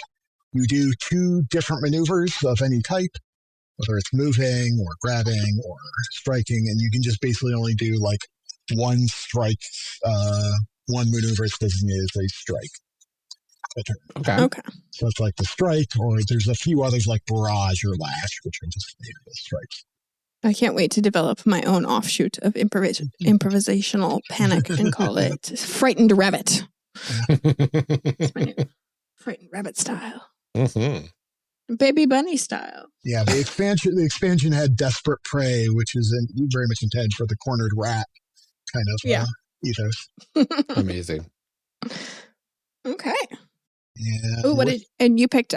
C: you do 2 different maneuvers of any type, whether it's moving or grabbing or striking, and you can just basically only do like one strike, one maneuver is designated as a strike.
B: Okay.
C: So it's like the strike, or there's a few others like barrage or lash, which are just strikes.
B: I can't wait to develop my own offshoot of improvisational panic and call it Frightened Rabbit. Frightened Rabbit style.
A: Mm-hmm.
B: Baby Bunny style.
C: Yeah, the expansion had Desperate Prey, which is very much intended for the cornered rat kind of ethos.
A: Amazing.
B: Okay.
C: Yeah.
B: You picked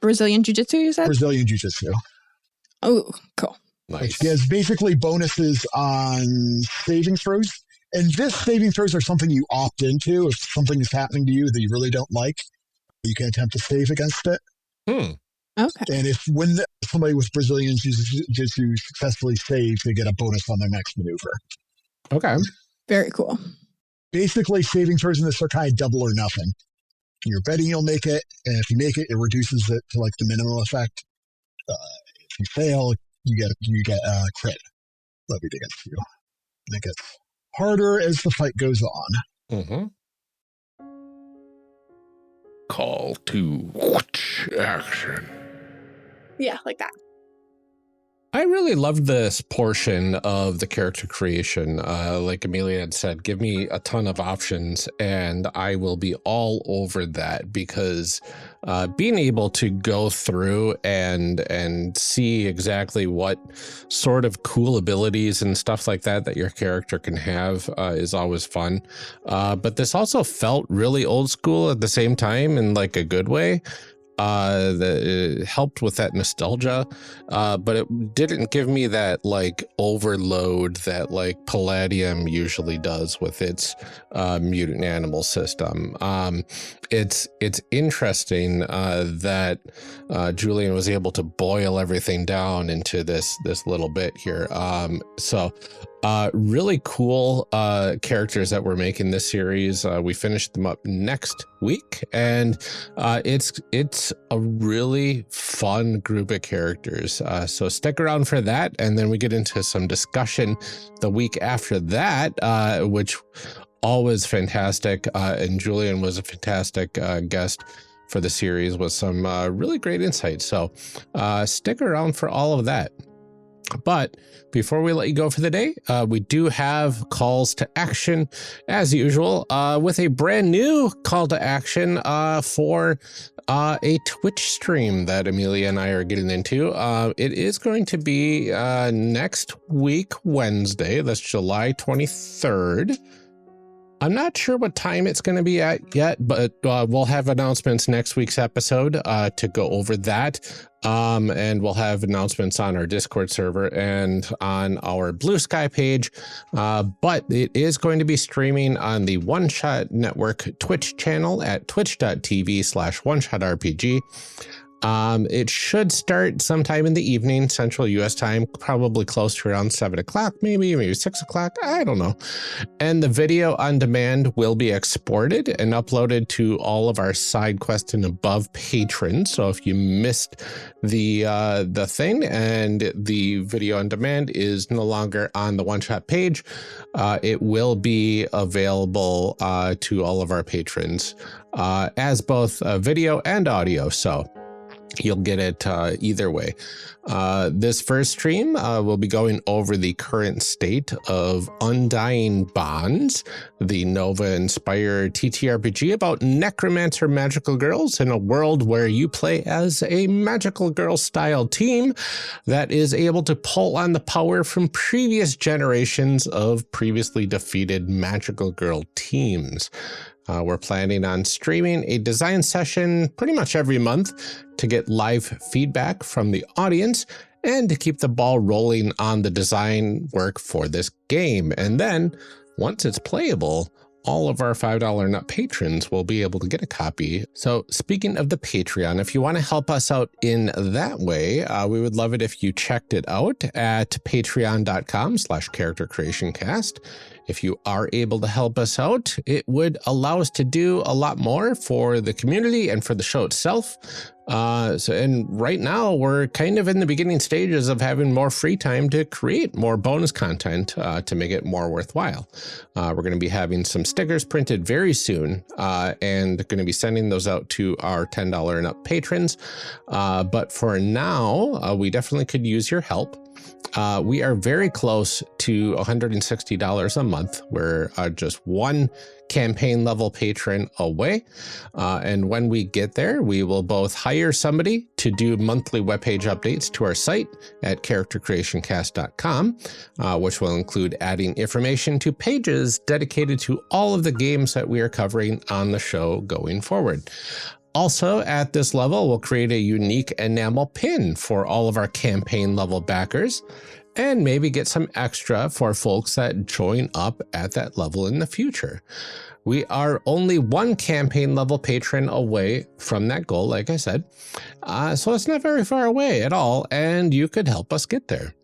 B: Brazilian Jiu-Jitsu, you said?
C: Brazilian Jiu-Jitsu.
B: Oh, cool.
A: Nice.
C: Which gives basically bonuses on saving throws. And this saving throws are something you opt into. If something is happening to you that you really don't like, you can attempt to save against it.
B: Okay.
C: And when somebody with Brazilian Jiu-Jitsu successfully saves, they get a bonus on their next maneuver.
A: Okay.
B: Very cool.
C: Basically, saving throws in this are kind of double or nothing. You're betting you'll make it, and if you make it, it reduces it to like the minimum effect. If you fail, you get a crit levied against you. And it gets harder as the fight goes on.
A: Mm-hmm. Call to action.
B: Yeah, like that.
A: I really loved this portion of the character creation. Like Amelia had said, give me a ton of options and I will be all over that, because being able to go through and see exactly what sort of cool abilities and stuff like that your character can have is always fun. But this also felt really old school at the same time in like a good way. It helped with that nostalgia, but it didn't give me that like overload that like Palladium usually does with its mutant animal system. It's interesting that Julian was able to boil everything down into this little bit here. Really cool characters that we're making this series. We finished them up next week, and it's a really fun group of characters. So stick around for that, and then we get into some discussion the week after that, which always fantastic. And Julian was a fantastic guest for the series with some really great insights. So stick around for all of that. But before we let you go for the day, we do have calls to action as usual, with a brand new call to action for a Twitch stream that Amelia and I are getting into. It is going to be next week, Wednesday. That's July 23rd. I'm not sure what time it's going to be at yet, but we'll have announcements next week's episode to go over that. And we'll have announcements on our Discord server and on our Blue Sky page. But it is going to be streaming on the One Shot Network Twitch channel at twitch.tv/OneShotRPG. It should start sometime in the evening, Central US time, probably close to around 7 o'clock, maybe 6 o'clock. I don't know. And the video on demand will be exported and uploaded to all of our Side Quest and Above patrons. So if you missed the thing and the video on demand is no longer on the One Shot page, it will be available to all of our patrons as both video and audio. So you'll get it either way. This first stream will be going over the current state of Undying Bonds, the Nova-inspired TTRPG about necromancer magical girls in a world where you play as a magical girl-style team that is able to pull on the power from previous generations of previously defeated magical girl teams. We're planning on streaming a design session pretty much every month to get live feedback from the audience and to keep the ball rolling on the design work for this game. And then once it's playable, all of our $5 and up patrons will be able to get a copy. So speaking of the Patreon, if you want to help us out in that way, we would love it if you checked it out at patreon.com/charactercreationcast. If you are able to help us out, it would allow us to do a lot more for the community and for the show itself. And right now we're kind of in the beginning stages of having more free time to create more bonus content to make it more worthwhile. We're going to be having some stickers printed very soon and going to be sending those out to our $10 and up patrons. But for now, we definitely could use your help. We are very close to $160 a month. We're just one campaign level patron away. And when we get there, we will both hire somebody to do monthly webpage updates to our site at charactercreationcast.com, which will include adding information to pages dedicated to all of the games that we are covering on the show going forward. Also, at this level, we'll create a unique enamel pin for all of our campaign level backers and maybe get some extra for folks that join up at that level in the future. We are only one campaign level patron away from that goal, like I said. So it's not very far away at all, and you could help us get there.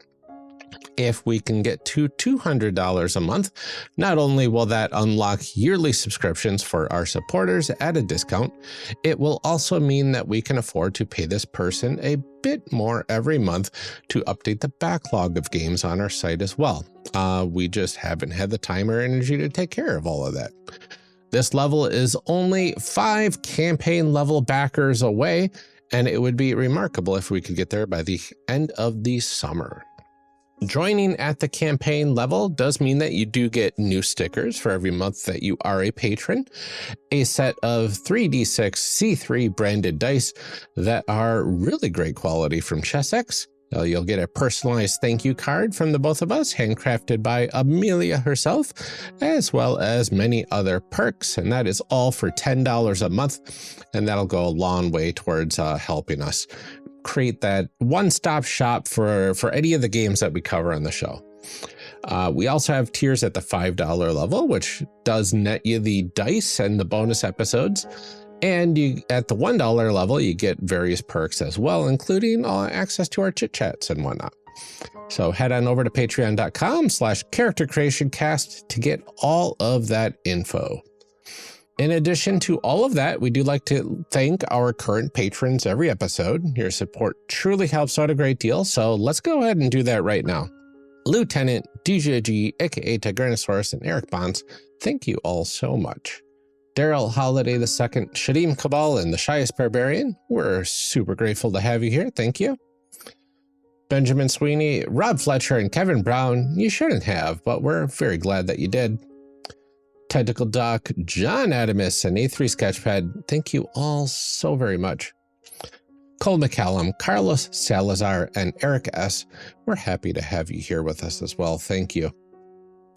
A: If we can get to $200 a month, not only will that unlock yearly subscriptions for our supporters at a discount, it will also mean that we can afford to pay this person a bit more every month to update the backlog of games on our site as well. We just haven't had the time or energy to take care of all of that. This level is only 5 campaign level backers away, and it would be remarkable if we could get there by the end of the summer. Joining at the campaign level does mean that you do get new stickers for every month that you are a patron, a set of 3d6 C3 branded dice that are really great quality from ChessX. You'll get a personalized thank you card from the both of us, handcrafted by Amelia herself, as well as many other perks, and that is all for $10 a month, and that'll go a long way towards helping us create that one-stop shop for any of the games that we cover on the show. We also have tiers at the $5 level, which does net you the dice and the bonus episodes. And at the $1 level, you get various perks as well, including access to our chit chats and whatnot. So head on over to patreon.com/charactercreationcast to get all of that info. In addition to all of that, we do like to thank our current patrons every episode. Your support truly helps out a great deal, so let's go ahead and do that right now. Lieutenant DJG, aka Tigranosaurus, and Eric Bonds, thank you all so much. Daryl Holiday II, Shadim Cabal, and the Shyest Barbarian, we're super grateful to have you here. Thank you. Benjamin Sweeney, Rob Fletcher, and Kevin Brown, you shouldn't have, but we're very glad that you did. Tentacle Doc, John Adamus, and A3 Sketchpad, thank you all so very much. Cole McCallum, Carlos Salazar, and Eric S., we're happy to have you here with us as well. Thank you.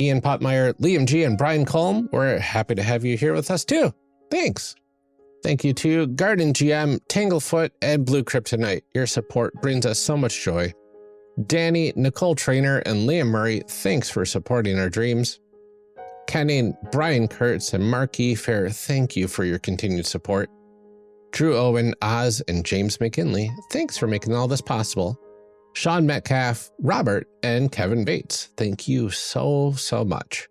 A: Ian Potmeyer, Liam G., and Brian Colm, we're happy to have you here with us too. Thanks. Thank you to Garden GM, Tanglefoot, and Blue Kryptonite. Your support brings us so much joy. Danny, Nicole Trainer, and Liam Murray, thanks for supporting our dreams. Kenning, Brian Kurtz, and Mark E. Fair, thank you for your continued support. Drew Owen, Oz, and James McKinley, thanks for making all this possible. Sean Metcalf, Robert, and Kevin Bates, thank you so much.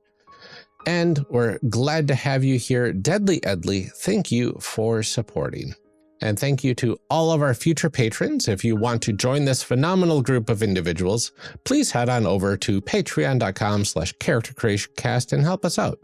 A: And we're glad to have you here. Deadly Edley, thank you for supporting. And thank you to all of our future patrons. If you want to join this phenomenal group of individuals, please head on over to patreon.com/charactercreationcast and help us out.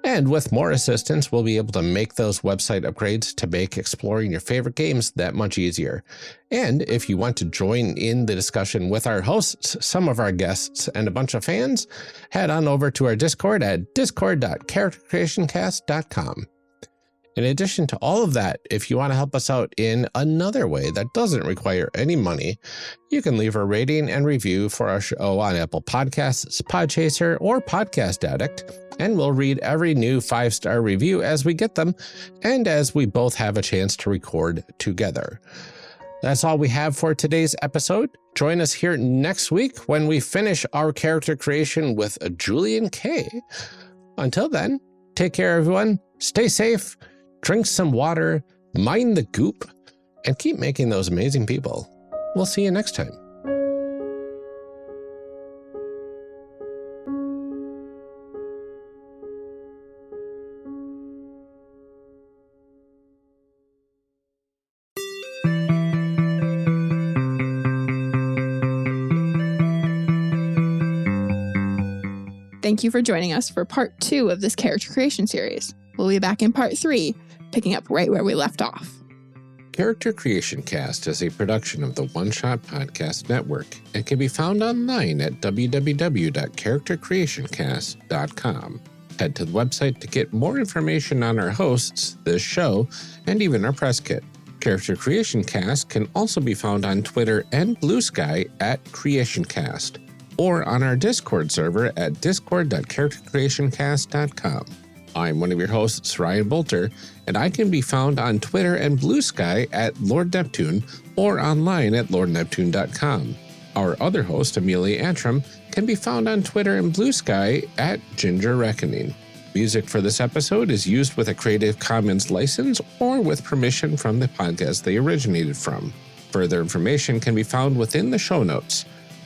A: And with more assistance, we'll be able to make those website upgrades to make exploring your favorite games that much easier. And if you want to join in the discussion with our hosts, some of our guests, and a bunch of fans, head on over to our Discord at discord.charactercreationcast.com. In addition to all of that, if you want to help us out in another way that doesn't require any money, you can leave a rating and review for our show on Apple Podcasts, Podchaser, or Podcast Addict, and we'll read every new 5-star review as we get them, and as we both have a chance to record together. That's all we have for today's episode. Join us here next week when we finish our character creation with Julian Kay. Until then, take care, everyone. Stay safe. Drink some water, mind the goop, and keep making those amazing people. We'll see you next time.
B: Thank you for joining us for part 2 of this character creation series. We'll be back in part 3, picking up right where we left off.
A: Character Creation Cast is a production of the One Shot Podcast Network and can be found online at www.charactercreationcast.com. Head to the website to get more information on our hosts, this show, and even our press kit. Character Creation Cast can also be found on Twitter and Blue Sky at CreationCast, or on our Discord server at discord.charactercreationcast.com. I'm one of your hosts, Ryan Bolter, and I can be found on Twitter and Blue Sky at Lord Neptune or online at lordneptune.com. Our other host, Amelia Antrim, can be found on Twitter and Blue Sky at Ginger Reckoning. Music for this episode is used with a Creative Commons license or with permission from the podcast they originated from. Further information can be found within the show notes.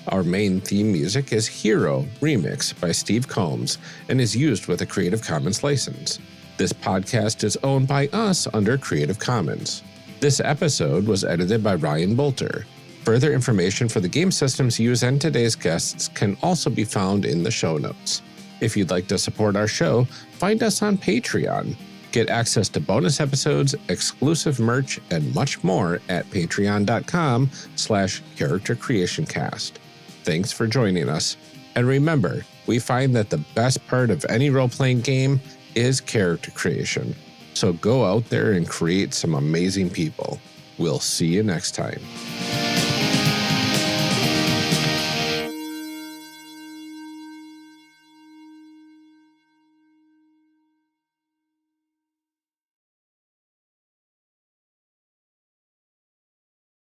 A: Our main theme music is Hero Remix by Steve Combs and is used with a Creative Commons license. This podcast is owned by us under Creative Commons. This episode was edited by Ryan Bolter. Further information for the game systems used and today's guests can also be found in the show notes. If you'd like to support our show, find us on Patreon. Get access to bonus episodes, exclusive merch, and much more at patreon.com/charactercreationcast. Thanks for joining us. And remember, we find that the best part of any role-playing game is character creation. So go out there and create some amazing people. We'll see you next time.